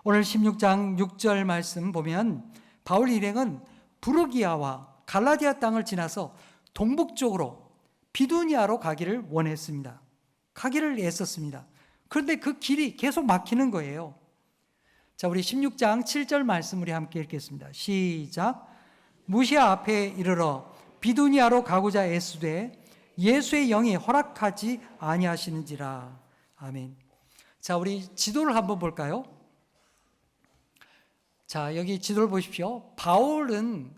오늘 16장 6절 말씀 보면 바울 일행은 부르기아와 갈라디아 땅을 지나서 동북쪽으로 비두니아로 가기를 원했습니다. 가기를 애썼습니다. 그런데 그 길이 계속 막히는 거예요. 자, 우리 16장 7절 말씀 우리 함께 읽겠습니다. 시작. 무시아 앞에 이르러 비두니아로 가고자 애쓰되 예수의 영이 허락하지 아니하시는지라. 아멘. 자, 우리 지도를 한번 볼까요? 자, 여기 지도를 보십시오. 바울은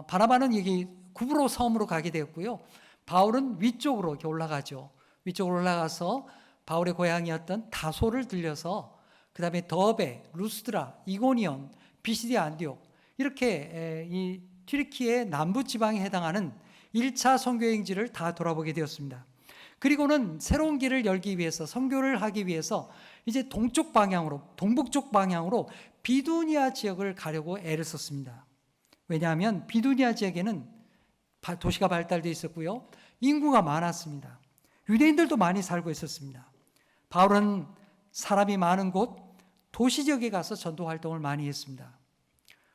바나바는 여기 구브로 섬으로 가게 되었고요. 바울은 위쪽으로 이렇게 올라가죠. 위쪽으로 올라가서 바울의 고향이었던 다소를 들려서 그 다음에 더베, 루스드라, 이고니온, 비시디아 안디옥 이렇게 이 튀르키예 남부 지방에 해당하는 1차 선교행지를 다 돌아보게 되었습니다. 그리고는 새로운 길을 열기 위해서 선교를 하기 위해서 이제 동쪽 방향으로, 동북쪽 방향으로 비두니아 지역을 가려고 애를 썼습니다. 왜냐하면 비두니아 지역에는 도시가 발달되어 있었고요. 인구가 많았습니다. 유대인들도 많이 살고 있었습니다. 바울은 사람이 많은 곳 도시 지역에 가서 전도 활동을 많이 했습니다.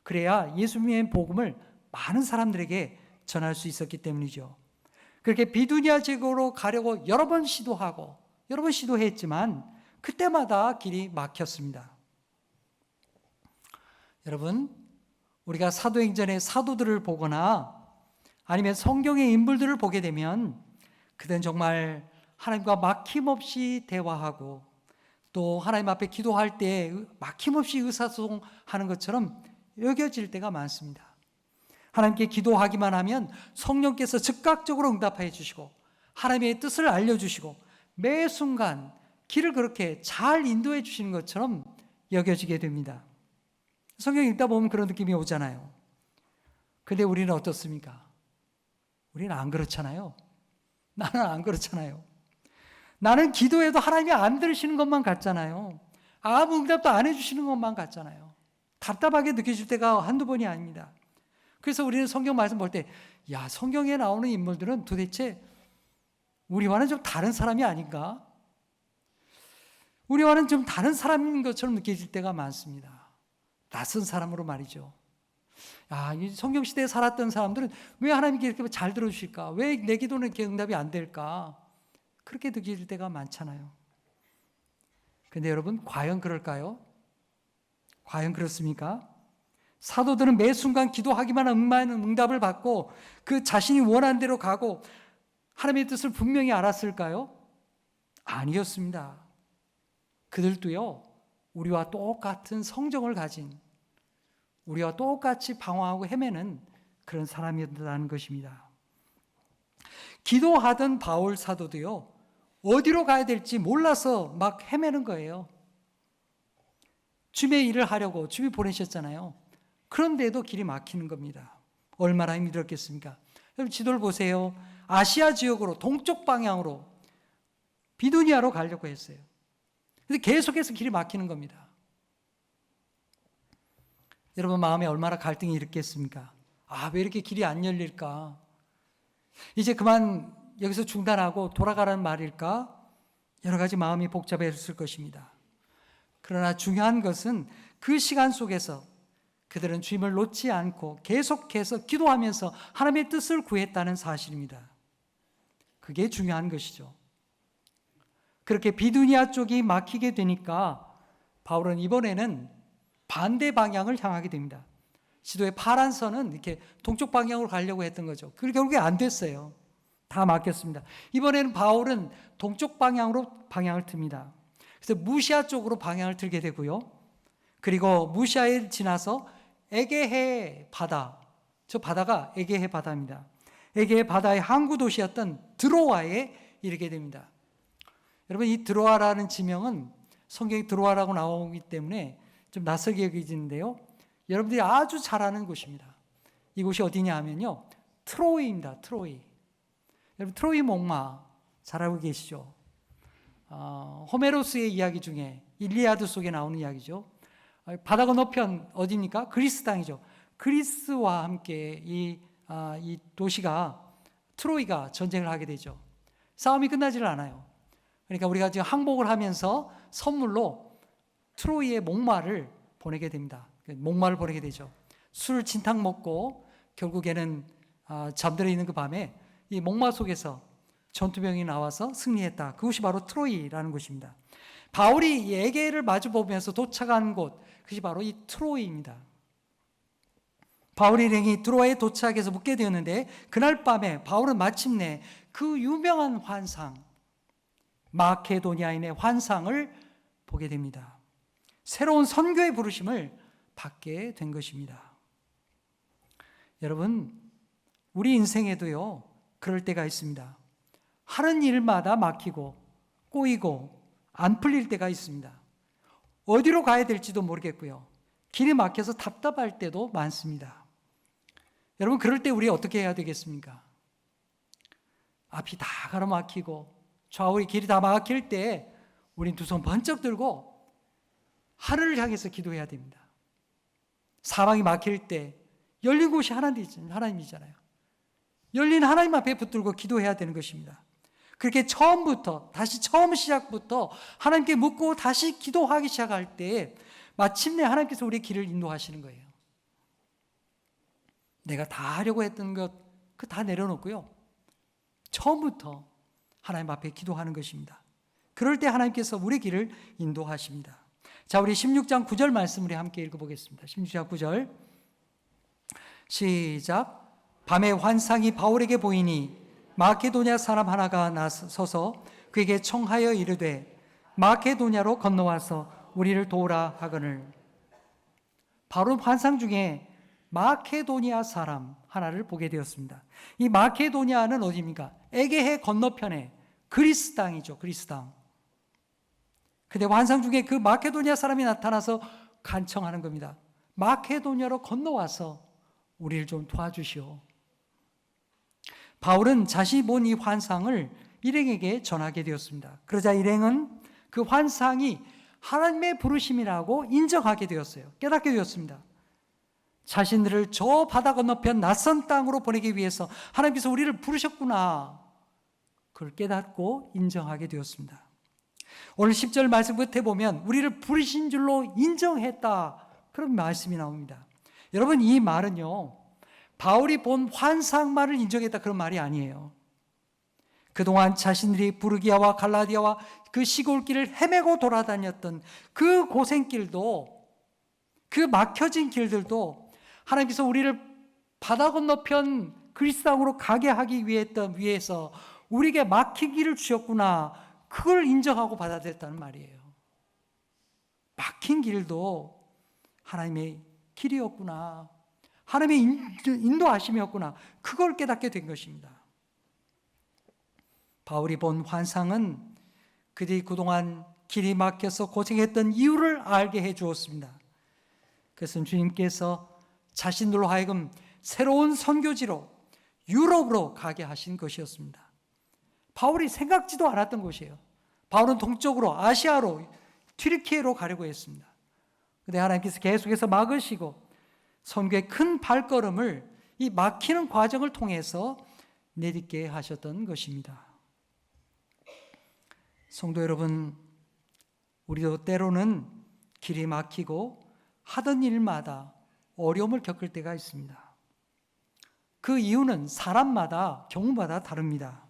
그래야 예수님의 복음을 많은 사람들에게 전할 수 있었기 때문이죠. 그렇게 비두니아 지역으로 가려고 여러 번 시도했지만 그때마다 길이 막혔습니다. 여러분, 우리가 사도행전의 사도들을 보거나 아니면 성경의 인물들을 보게 되면 그들은 정말 하나님과 막힘없이 대화하고 또 하나님 앞에 기도할 때 막힘없이 의사소통하는 것처럼 여겨질 때가 많습니다. 하나님께 기도하기만 하면 성령께서 즉각적으로 응답해 주시고 하나님의 뜻을 알려주시고 매 순간 길을 그렇게 잘 인도해 주시는 것처럼 여겨지게 됩니다. 성경 읽다 보면 그런 느낌이 오잖아요. 근데 우리는 어떻습니까? 우리는 안 그렇잖아요. 나는 안 그렇잖아요. 나는 기도해도 하나님이 안 들으시는 것만 같잖아요. 아무 응답도 안 해주시는 것만 같잖아요. 답답하게 느껴질 때가 한두 번이 아닙니다. 그래서 우리는 성경 말씀 볼 때, 야, 성경에 나오는 인물들은 도대체 우리와는 좀 다른 사람이 아닌가? 우리와는 좀 다른 사람인 것처럼 느껴질 때가 많습니다. 낯선 사람으로 말이죠. 야, 이 성경 시대에 살았던 사람들은 왜 하나님께 이렇게 잘 들어주실까? 왜 내 기도는 이렇게 응답이 안 될까? 그렇게 느낄 때가 많잖아요. 근데 여러분, 과연 그럴까요? 과연 그렇습니까? 사도들은 매 순간 기도하기만 하면 응답을 받고 그 자신이 원한 대로 가고 하나님의 뜻을 분명히 알았을까요? 아니었습니다. 그들도요, 우리와 똑같은 성정을 가진, 우리와 똑같이 방황하고 헤매는 그런 사람이었다는 것입니다. 기도하던 바울 사도도요, 어디로 가야 될지 몰라서 막 헤매는 거예요. 주님의 일을 하려고 주님이 보내셨잖아요. 그런데도 길이 막히는 겁니다. 얼마나 힘들었겠습니까? 여러분, 지도를 보세요. 아시아 지역으로, 동쪽 방향으로 비두니아로 가려고 했어요. 근데 계속해서 길이 막히는 겁니다. 여러분, 마음에 얼마나 갈등이 일으켰습니까? 아, 왜 이렇게 길이 안 열릴까? 이제 그만 여기서 중단하고 돌아가라는 말일까? 여러 가지 마음이 복잡했을 것입니다. 그러나 중요한 것은 그 시간 속에서 그들은 주님을 놓지 않고 계속해서 기도하면서 하나님의 뜻을 구했다는 사실입니다. 그게 중요한 것이죠. 그렇게 비두니아 쪽이 막히게 되니까 바울은 이번에는 반대 방향을 향하게 됩니다. 지도의 파란 선은 이렇게 동쪽 방향으로 가려고 했던 거죠. 그게 결국에 안 됐어요. 다 막혔습니다. 이번에는 바울은 동쪽 방향으로 방향을 틉니다. 그래서 무시아 쪽으로 방향을 틀게 되고요. 그리고 무시아에 지나서 에게해 바다, 저 바다가 에게해 바다입니다. 에게해 바다의 항구 도시였던 드로아에 이르게 됩니다. 여러분, 이 드로아라는 지명은 성경에 드로아라고 나오기 때문에 좀 낯설게 여겨지는데요. 여러분들이 아주 잘 아는 곳입니다. 이곳이 어디냐 하면요, 트로이입니다. 트로이. 여러분, 트로이 목마 잘 알고 계시죠? 호메로스의 이야기 중에 일리아드 속에 나오는 이야기죠. 바다 건너편 어디입니까? 그리스 땅이죠. 그리스와 함께 이 도시가, 트로이가 전쟁을 하게 되죠. 싸움이 끝나지를 않아요. 그러니까 우리가 지금 항복을 하면서 선물로 트로이의 목마를 보내게 됩니다. 목마를 보내게 되죠. 술을 진탕 먹고 결국에는 잠들어 있는 그 밤에 이 목마 속에서 전투병이 나와서 승리했다. 그것이 바로 트로이라는 곳입니다. 바울이 이 에게를 마주 보면서 도착한 곳, 그것이 바로 이 트로이입니다. 바울이 일행이 드로아에 도착해서 묵게 되었는데, 그날 밤에 바울은 마침내 그 유명한 환상, 마케도니아인의 환상을 보게 됩니다. 새로운 선교의 부르심을 받게 된 것입니다. 여러분, 우리 인생에도요, 그럴 때가 있습니다. 하는 일마다 막히고 꼬이고 안 풀릴 때가 있습니다. 어디로 가야 될지도 모르겠고요. 길이 막혀서 답답할 때도 많습니다. 여러분, 그럴 때 우리 어떻게 해야 되겠습니까? 앞이 다 가로막히고 좌우의 길이 다 막힐 때 우린 두 손 번쩍 들고 하늘을 향해서 기도해야 됩니다. 사방이 막힐 때 열린 곳이 하나님이잖아요. 열린 하나님 앞에 붙들고 기도해야 되는 것입니다. 그렇게 처음부터, 다시 처음 시작부터 하나님께 묻고 다시 기도하기 시작할 때 마침내 하나님께서 우리의 길을 인도하시는 거예요. 내가 다 하려고 했던 것, 그 다 내려놓고요, 처음부터 하나님 앞에 기도하는 것입니다. 그럴 때 하나님께서 우리의 길을 인도하십니다. 자, 우리 16장 9절 말씀 우리 함께 읽어보겠습니다. 16장 9절 시작. 밤에 환상이 바울에게 보이니 마케도냐 사람 하나가 나서서 그에게 청하여 이르되 마케도냐로 건너와서 우리를 도우라 하거늘. 바울은 환상 중에 마케도니아 사람 하나를 보게 되었습니다. 이 마케도니아는 어디입니까? 에게해 건너편에 그리스 땅이죠. 그리스 땅. 근데 환상 중에 그 마케도니아 사람이 나타나서 간청하는 겁니다. 마케도니아로 건너와서 우리를 좀 도와주시오. 바울은 자신이 본 이 환상을 일행에게 전하게 되었습니다. 그러자 일행은 그 환상이 하나님의 부르심이라고 인정하게 되었어요. 깨닫게 되었습니다. 자신들을 저 바다 건너편 낯선 땅으로 보내기 위해서 하나님께서 우리를 부르셨구나, 그걸 깨닫고 인정하게 되었습니다. 오늘 10절 말씀 끝에 보면 우리를 부르신 줄로 인정했다, 그런 말씀이 나옵니다. 여러분, 이 말은요, 바울이 본 환상만을 인정했다, 그런 말이 아니에요. 그동안 자신들이 부르기아와 갈라디아와 그 시골길을 헤매고 돌아다녔던 그 고생길도, 그 막혀진 길들도 하나님께서 우리를 바다 건너편 그리스 땅으로 가게 하기 위해서 우리에게 막힌 길을 주셨구나, 그걸 인정하고 받아들였다는 말이에요. 막힌 길도 하나님의 길이었구나, 하나님의 인도하심이었구나, 그걸 깨닫게 된 것입니다. 바울이 본 환상은 그들이 그동안 길이 막혀서 고생했던 이유를 알게 해 주었습니다. 그것은 주님께서 자신들로 하여금 새로운 선교지로 유럽으로 가게 하신 것이었습니다. 바울이 생각지도 않았던 곳이에요. 바울은 동쪽으로, 아시아로, 튀르키예로 가려고 했습니다. 그런데 하나님께서 계속해서 막으시고 선교의 큰 발걸음을 이 막히는 과정을 통해서 내딛게 하셨던 것입니다. 성도 여러분, 우리도 때로는 길이 막히고 하던 일마다 어려움을 겪을 때가 있습니다. 그 이유는 사람마다, 경우마다 다릅니다.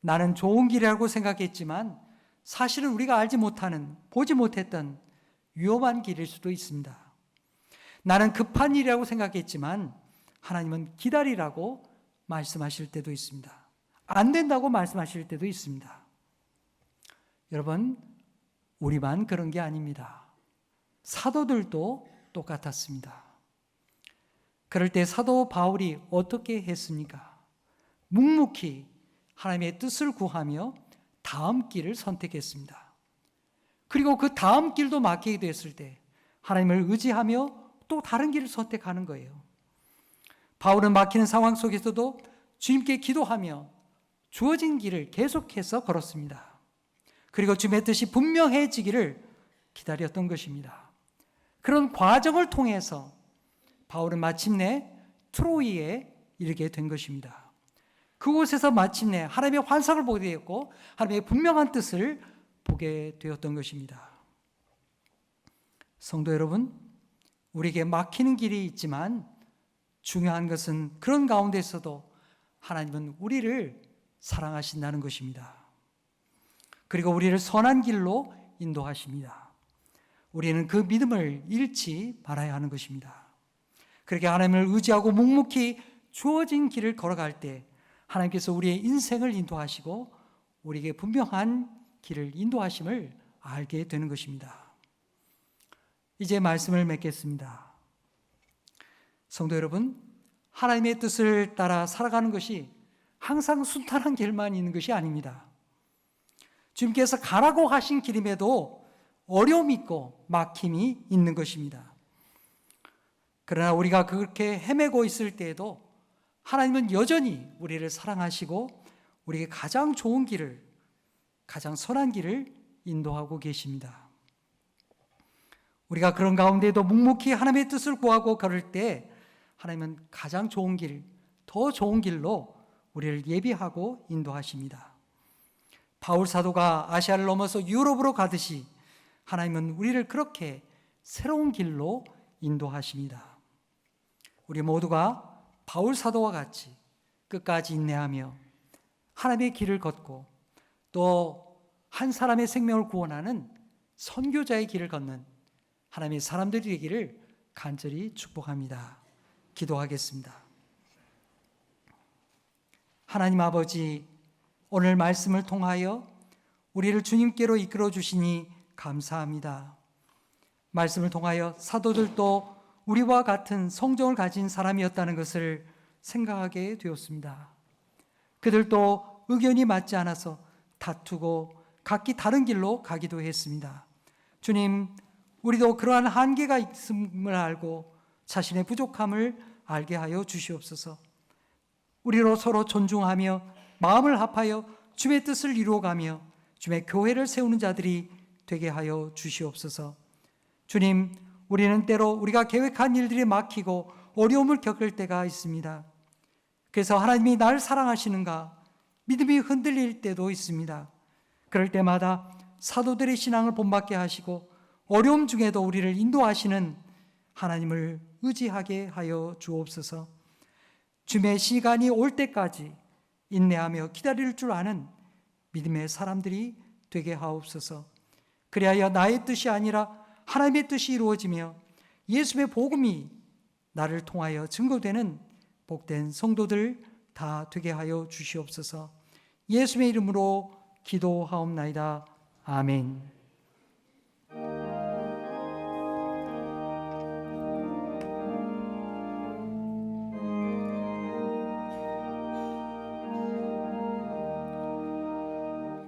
나는 좋은 길이라고 생각했지만 사실은 우리가 알지 못하는, 보지 못했던 위험한 길일 수도 있습니다. 나는 급한 일이라고 생각했지만 하나님은 기다리라고 말씀하실 때도 있습니다. 안 된다고 말씀하실 때도 있습니다. 여러분, 우리만 그런 게 아닙니다. 사도들도 똑같았습니다. 그럴 때 사도 바울이 어떻게 했습니까? 묵묵히 하나님의 뜻을 구하며 다음 길을 선택했습니다. 그리고 그 다음 길도 막히게 됐을 때 하나님을 의지하며 또 다른 길을 선택하는 거예요. 바울은 막히는 상황 속에서도 주님께 기도하며 주어진 길을 계속해서 걸었습니다. 그리고 주님의 뜻이 분명해지기를 기다렸던 것입니다. 그런 과정을 통해서 바울은 마침내 트로이에 이르게 된 것입니다. 그곳에서 마침내 하나님의 환상을 보게 되었고 하나님의 분명한 뜻을 보게 되었던 것입니다. 성도 여러분, 우리에게 막히는 길이 있지만 중요한 것은 그런 가운데서도 하나님은 우리를 사랑하신다는 것입니다. 그리고 우리를 선한 길로 인도하십니다. 우리는 그 믿음을 잃지 말아야 하는 것입니다. 그렇게 하나님을 의지하고 묵묵히 주어진 길을 걸어갈 때 하나님께서 우리의 인생을 인도하시고 우리에게 분명한 길을 인도하심을 알게 되는 것입니다. 이제 말씀을 맺겠습니다. 성도 여러분, 하나님의 뜻을 따라 살아가는 것이 항상 순탄한 길만 있는 것이 아닙니다. 주님께서 가라고 하신 길임에도 어려움이 있고 막힘이 있는 것입니다. 그러나 우리가 그렇게 헤매고 있을 때에도 하나님은 여전히 우리를 사랑하시고 우리에게 가장 좋은 길을, 가장 선한 길을 인도하고 계십니다. 우리가 그런 가운데도 묵묵히 하나님의 뜻을 구하고 걸을 때 하나님은 가장 좋은 길, 더 좋은 길로 우리를 예비하고 인도하십니다. 바울 사도가 아시아를 넘어서 유럽으로 가듯이 하나님은 우리를 그렇게 새로운 길로 인도하십니다. 우리 모두가 바울 사도와 같이 끝까지 인내하며 하나님의 길을 걷고 또 한 사람의 생명을 구원하는 선교자의 길을 걷는 하나님의 사람들이 되기를 간절히 축복합니다. 기도하겠습니다. 하나님 아버지, 오늘 말씀을 통하여 우리를 주님께로 이끌어 주시니 감사합니다. 말씀을 통하여 사도들도 우리와 같은 성정을 가진 사람이었다는 것을 생각하게 되었습니다. 그들도 의견이 맞지 않아서 다투고 각기 다른 길로 가기도 했습니다. 주님, 우리도 그러한 한계가 있음을 알고 자신의 부족함을 알게 하여 주시옵소서. 우리로 서로 존중하며 마음을 합하여 주의 뜻을 이루어가며 주의 교회를 세우는 자들이 되게 하여 주시옵소서. 주님, 우리는 때로 우리가 계획한 일들이 막히고 어려움을 겪을 때가 있습니다. 그래서 하나님이 날 사랑하시는가 믿음이 흔들릴 때도 있습니다. 그럴 때마다 사도들의 신앙을 본받게 하시고 어려움 중에도 우리를 인도하시는 하나님을 의지하게 하여 주옵소서. 주의 시간이 올 때까지 인내하며 기다릴 줄 아는 믿음의 사람들이 되게 하옵소서. 그리하여 나의 뜻이 아니라 하나님의 뜻이 이루어지며 예수의 복음이 나를 통하여 증거되는 복된 성도들 다 되게 하여 주시옵소서. 예수의 이름으로 기도하옵나이다. 아멘.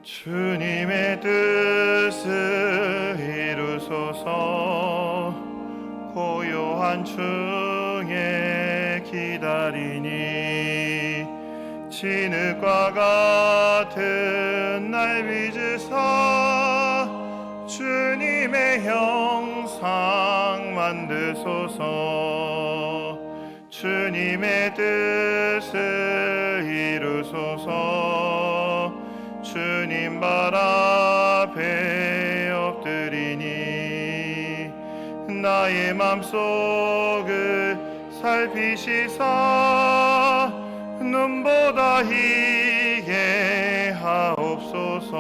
주님의 뜻을 이루소서. 고요한 중에 기다리니 진흙과 같은 날 빚으사 주님의 형상 만드소서. 주님의 뜻을 이루소서. 주님 발 앞에 엎드리니 나의 맘속을 살피시사 눈보다 희게 하옵소서.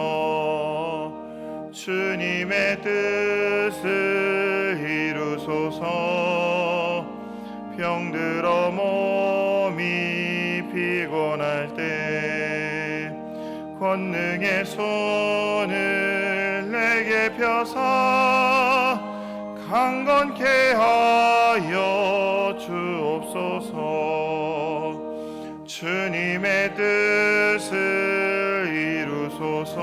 주님의 뜻을 이루소서. 병들어 몸이 피곤할 때 권능의 손을 내게 펴사 강건케 하여 주옵소서. 주님의 뜻을 이루소서.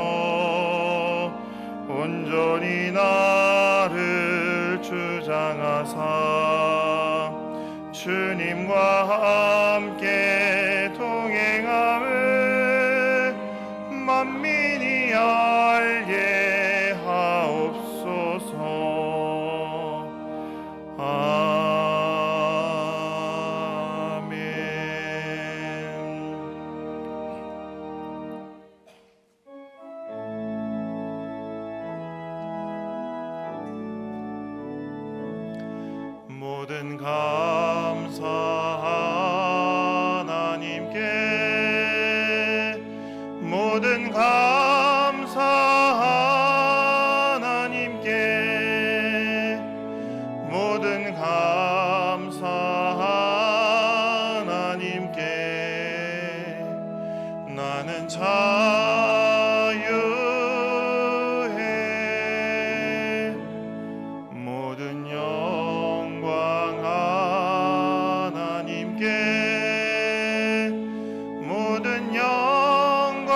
온전히 나를 주장하사 주님과 함께 동행함을 만민이 알게 하옵소서. 모든 감사 하나님께, 모든 감사 하나님께, 모든 감사 하나님께. 나는 자유해. 모든 영광 하나님께, 모든 영광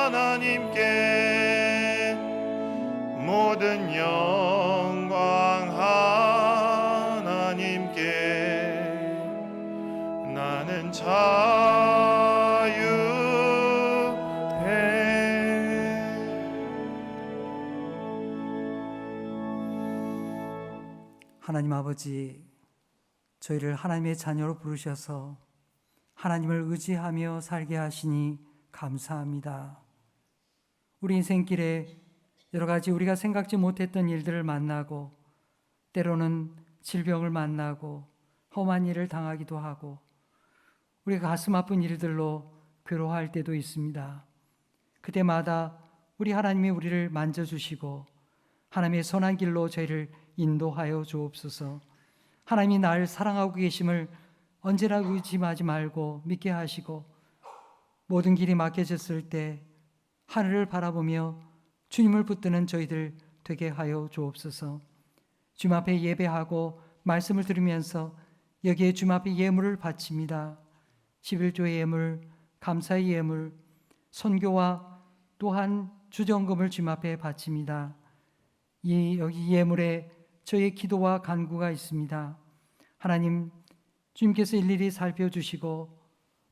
하나님께, 모든 영광 하나님께. 나는 자유해. 하나님 아버지, 저희를 하나님의 자녀로 부르셔서 하나님을 의지하며 살게 하시니 감사합니다. 우리 인생길에 여러 가지 우리가 생각지 못했던 일들을 만나고, 때로는 질병을 만나고 험한 일을 당하기도 하고, 우리가 가슴 아픈 일들로 괴로워할 때도 있습니다. 그때마다 우리 하나님이 우리를 만져주시고 하나님의 선한 길로 저희를 인도하여 주옵소서. 하나님이 나를 사랑하고 계심을 언제나 의심하지 말고 믿게 하시고, 모든 길이 막혀졌을 때 하늘을 바라보며 주님을 붙드는 저희들 되게 하여 주옵소서. 주님 앞에 예배하고 말씀을 들으면서 여기에 주님 앞에 예물을 바칩니다. 11조의 예물, 감사의 예물, 선교와 또한 주정금을 주님 앞에 바칩니다. 여기 예물에 저희의 기도와 간구가 있습니다. 하나님, 주님께서 일일이 살펴주시고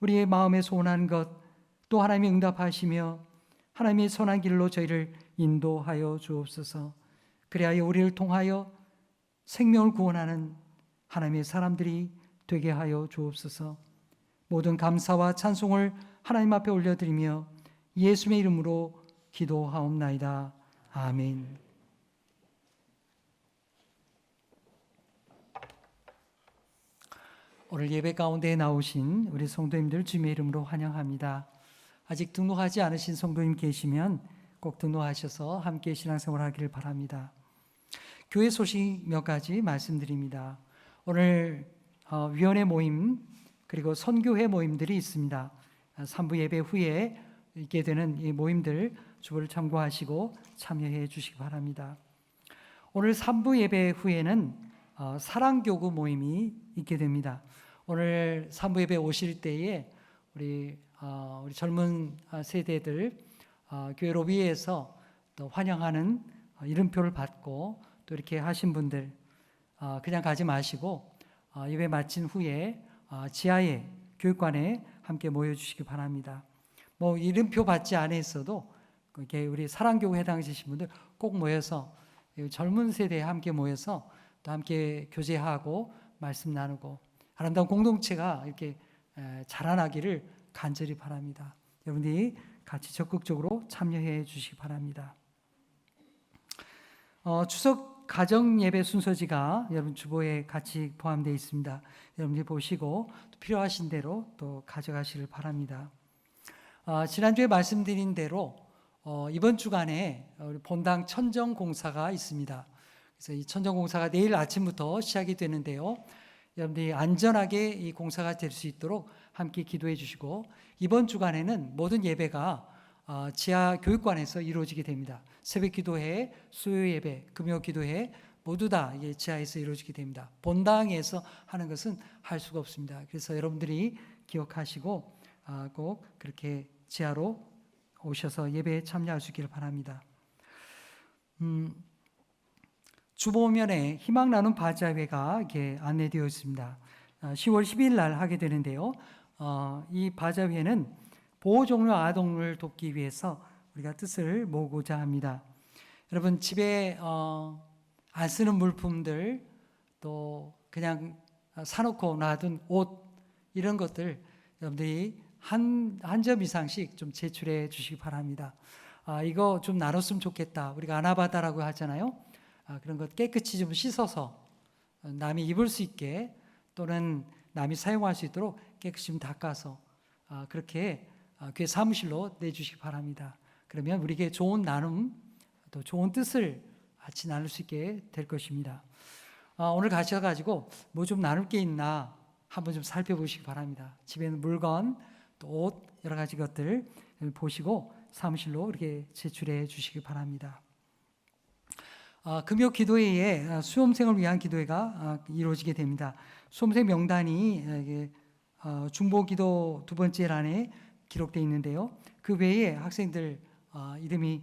우리의 마음에 소원한 것 또 하나님이 응답하시며 하나님의 선한 길로 저희를 인도하여 주옵소서. 그리하여 우리를 통하여 생명을 구원하는 하나님의 사람들이 되게 하여 주옵소서. 모든 감사와 찬송을 하나님 앞에 올려드리며 예수의 이름으로 기도하옵나이다. 아멘. 오늘 예배 가운데 나오신 우리 성도님들 주님의 이름으로 환영합니다. 아직 등록하지 않으신 성도님 계시면 꼭 등록하셔서 함께 신앙생활 하기를 바랍니다. 교회 소식 몇 가지 말씀드립니다. 오늘 위원회 모임 그리고 선교회 모임들이 있습니다. 3부 예배 후에 있게 되는 이 모임들 주보를 참고하시고 참여해 주시기 바랍니다. 오늘 3부 예배 후에는 사랑교구 모임이 있게 됩니다. 오늘 3부 예배 오실 때에 우리 젊은 세대들 교회 로비에서 또 환영하는 이름표를 받고 또 이렇게 하신 분들 그냥 가지 마시고 예배 마친 후에 지하에 교육관에 함께 모여주시기 바랍니다. 뭐 이름표 받지 않았어도 이렇게 우리 사랑교구 해당되신 분들 꼭 모여서 젊은 세대에 함께 모여서 또 함께 교제하고 말씀 나누고 아름다운 공동체가 이렇게 자라나기를 간절히 바랍니다. 여러분들이 같이 적극적으로 참여해 주시기 바랍니다. 추석 가정 예배 순서지가 여러분 주보에 같이 포함되어 있습니다. 여러분들이 보시고 또 필요하신 대로 또 가져가시길 바랍니다. 지난주에 말씀드린 대로 이번 주간에 우리 본당 천정 공사가 있습니다. 그래서 이 천정 공사가 내일 아침부터 시작이 되는데요. 여러분들이 안전하게 이 공사가 될 수 있도록 함께 기도해 주시고, 이번 주간에는 모든 예배가 지하 교육관에서 이루어지게 됩니다. 새벽 기도회, 수요 예배, 금요 기도회 모두 다 지하에서 이루어지게 됩니다. 본당에서 하는 것은 할 수가 없습니다. 그래서 여러분들이 기억하시고 꼭 그렇게 지하로 오셔서 예배에 참여할 수 있기를 바랍니다. 주보면에 희망 나눔 바자회가 이렇게 안내되어 있습니다. 10월 10일 날 하게 되는데요. 이 바자회는 보호종료 아동을 돕기 위해서 우리가 뜻을 모으고자 합니다. 여러분, 집에 안 쓰는 물품들, 또 그냥 사놓고 놔둔 옷, 이런 것들 여러분들이 한 점 이상씩 좀 제출해 주시기 바랍니다. 이거 좀 나눴으면 좋겠다. 우리가 아나바다라고 하잖아요. 그런 것 깨끗이 좀 씻어서 남이 입을 수 있게, 또는 남이 사용할 수 있도록 깨끗이 좀 닦아서 그렇게 교회 사무실로 내주시기 바랍니다. 그러면 우리에게 좋은 나눔, 또 좋은 뜻을 같이 나눌 수 있게 될 것입니다. 오늘 가셔가지고 뭐 좀 나눌 게 있나 한번 좀 살펴보시기 바랍니다. 집에 있는 물건, 또 옷, 여러 가지 것들 보시고 사무실로 이렇게 제출해 주시기 바랍니다. 금요 기도회에 수험생을 위한 기도회가 이루어지게 됩니다. 수험생 명단이 중보기도 두 번째 란에 기록되어 있는데요. 그 외에 학생들 이름이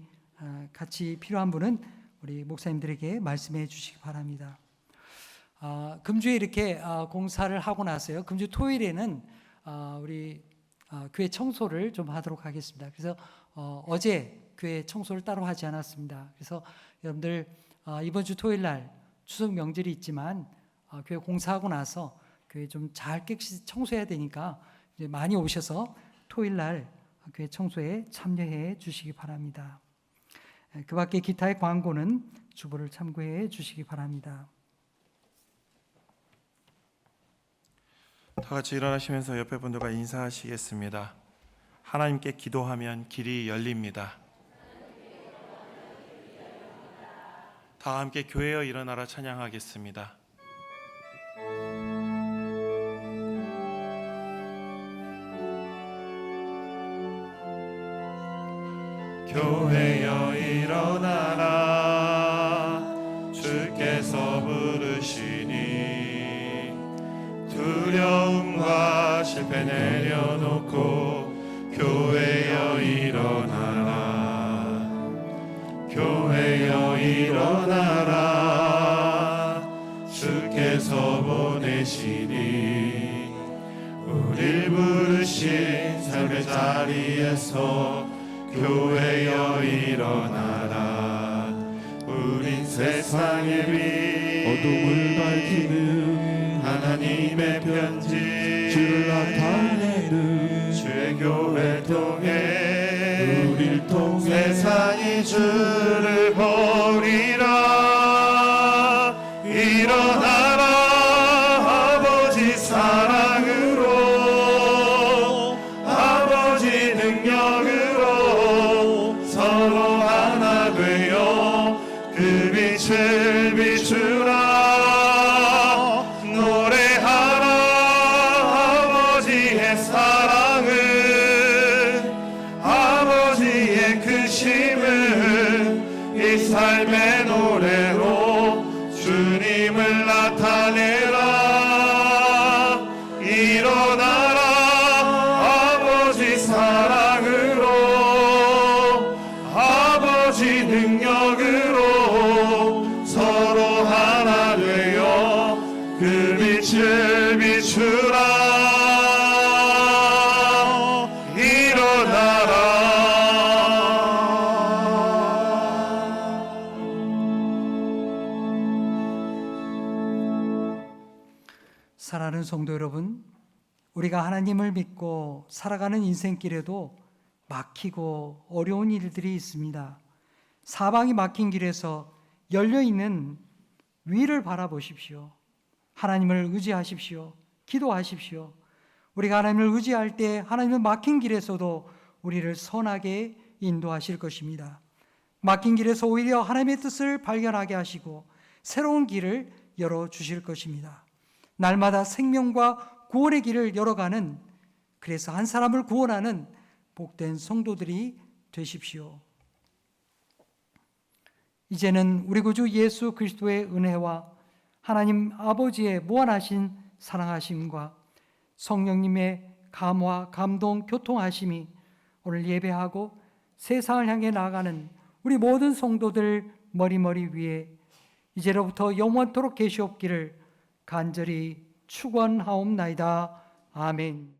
같이 필요한 분은 우리 목사님들에게 말씀해 주시기 바랍니다. 금주에 이렇게 공사를 하고 나서요, 금주 토요일에는 우리 교회 청소를 좀 하도록 하겠습니다. 그래서 어제 교회 청소를 따로 하지 않았습니다. 그래서 여러분들 이번 주 토요일 날 추석 명절이 있지만 교회 공사하고 나서 교회 좀 잘 깨끗이 청소해야 되니까 이제 많이 오셔서 토요일 날 교회 청소에 참여해 주시기 바랍니다. 그 밖에 기타의 광고는 주보를 참고해 주시기 바랍니다. 다 같이 일어나시면서 옆에 분들과 인사하시겠습니다. 하나님께 기도하면 길이 열립니다. 다 함께 교회여 일어나라 찬양하겠습니다. 교회여 일어나라 주께서 부르시니 두려움과 실패 내려놓고 교회여 일어나라 교회여 일어나라 주께서 보내시니 우릴 부르신 삶의 자리에서 교회여 일어나라 우린 세상의 빛 어둠을 밝히는 하나님의 편지 주를 나타내는 주의 교회 통해 우릴 통해 세상이 주를 보리라 일어나라 아버지 사랑으로 아버지 능력으로 서로 하나 되어 그 빛을 비추라 노래하라 아버지의 사랑을 아버지의 크심을 이 삶의 노래로 주님을 나타내라 일어나라 아버지 사랑으로 아버지 능력으로 서로 하나 되어 그 빛을 비추라 사랑하는 성도 여러분, 우리가 하나님을 믿고 살아가는 인생길에도 막히고 어려운 일들이 있습니다. 사방이 막힌 길에서 열려있는 위를 바라보십시오. 하나님을 의지하십시오. 기도하십시오. 우리가 하나님을 의지할 때 하나님은 막힌 길에서도 우리를 선하게 인도하실 것입니다. 막힌 길에서 오히려 하나님의 뜻을 발견하게 하시고 새로운 길을 열어주실 것입니다. 날마다 생명과 구원의 길을 열어가는, 그래서 한 사람을 구원하는 복된 성도들이 되십시오. 이제는 우리 구주 예수 그리스도의 은혜와 하나님 아버지의 무한하신 사랑하심과 성령님의 감화, 감동, 교통하심이 오늘 예배하고 세상을 향해 나아가는 우리 모든 성도들 머리머리 위에 이제로부터 영원토록 계시옵기를 간절히 축원하옵나이다. 아멘.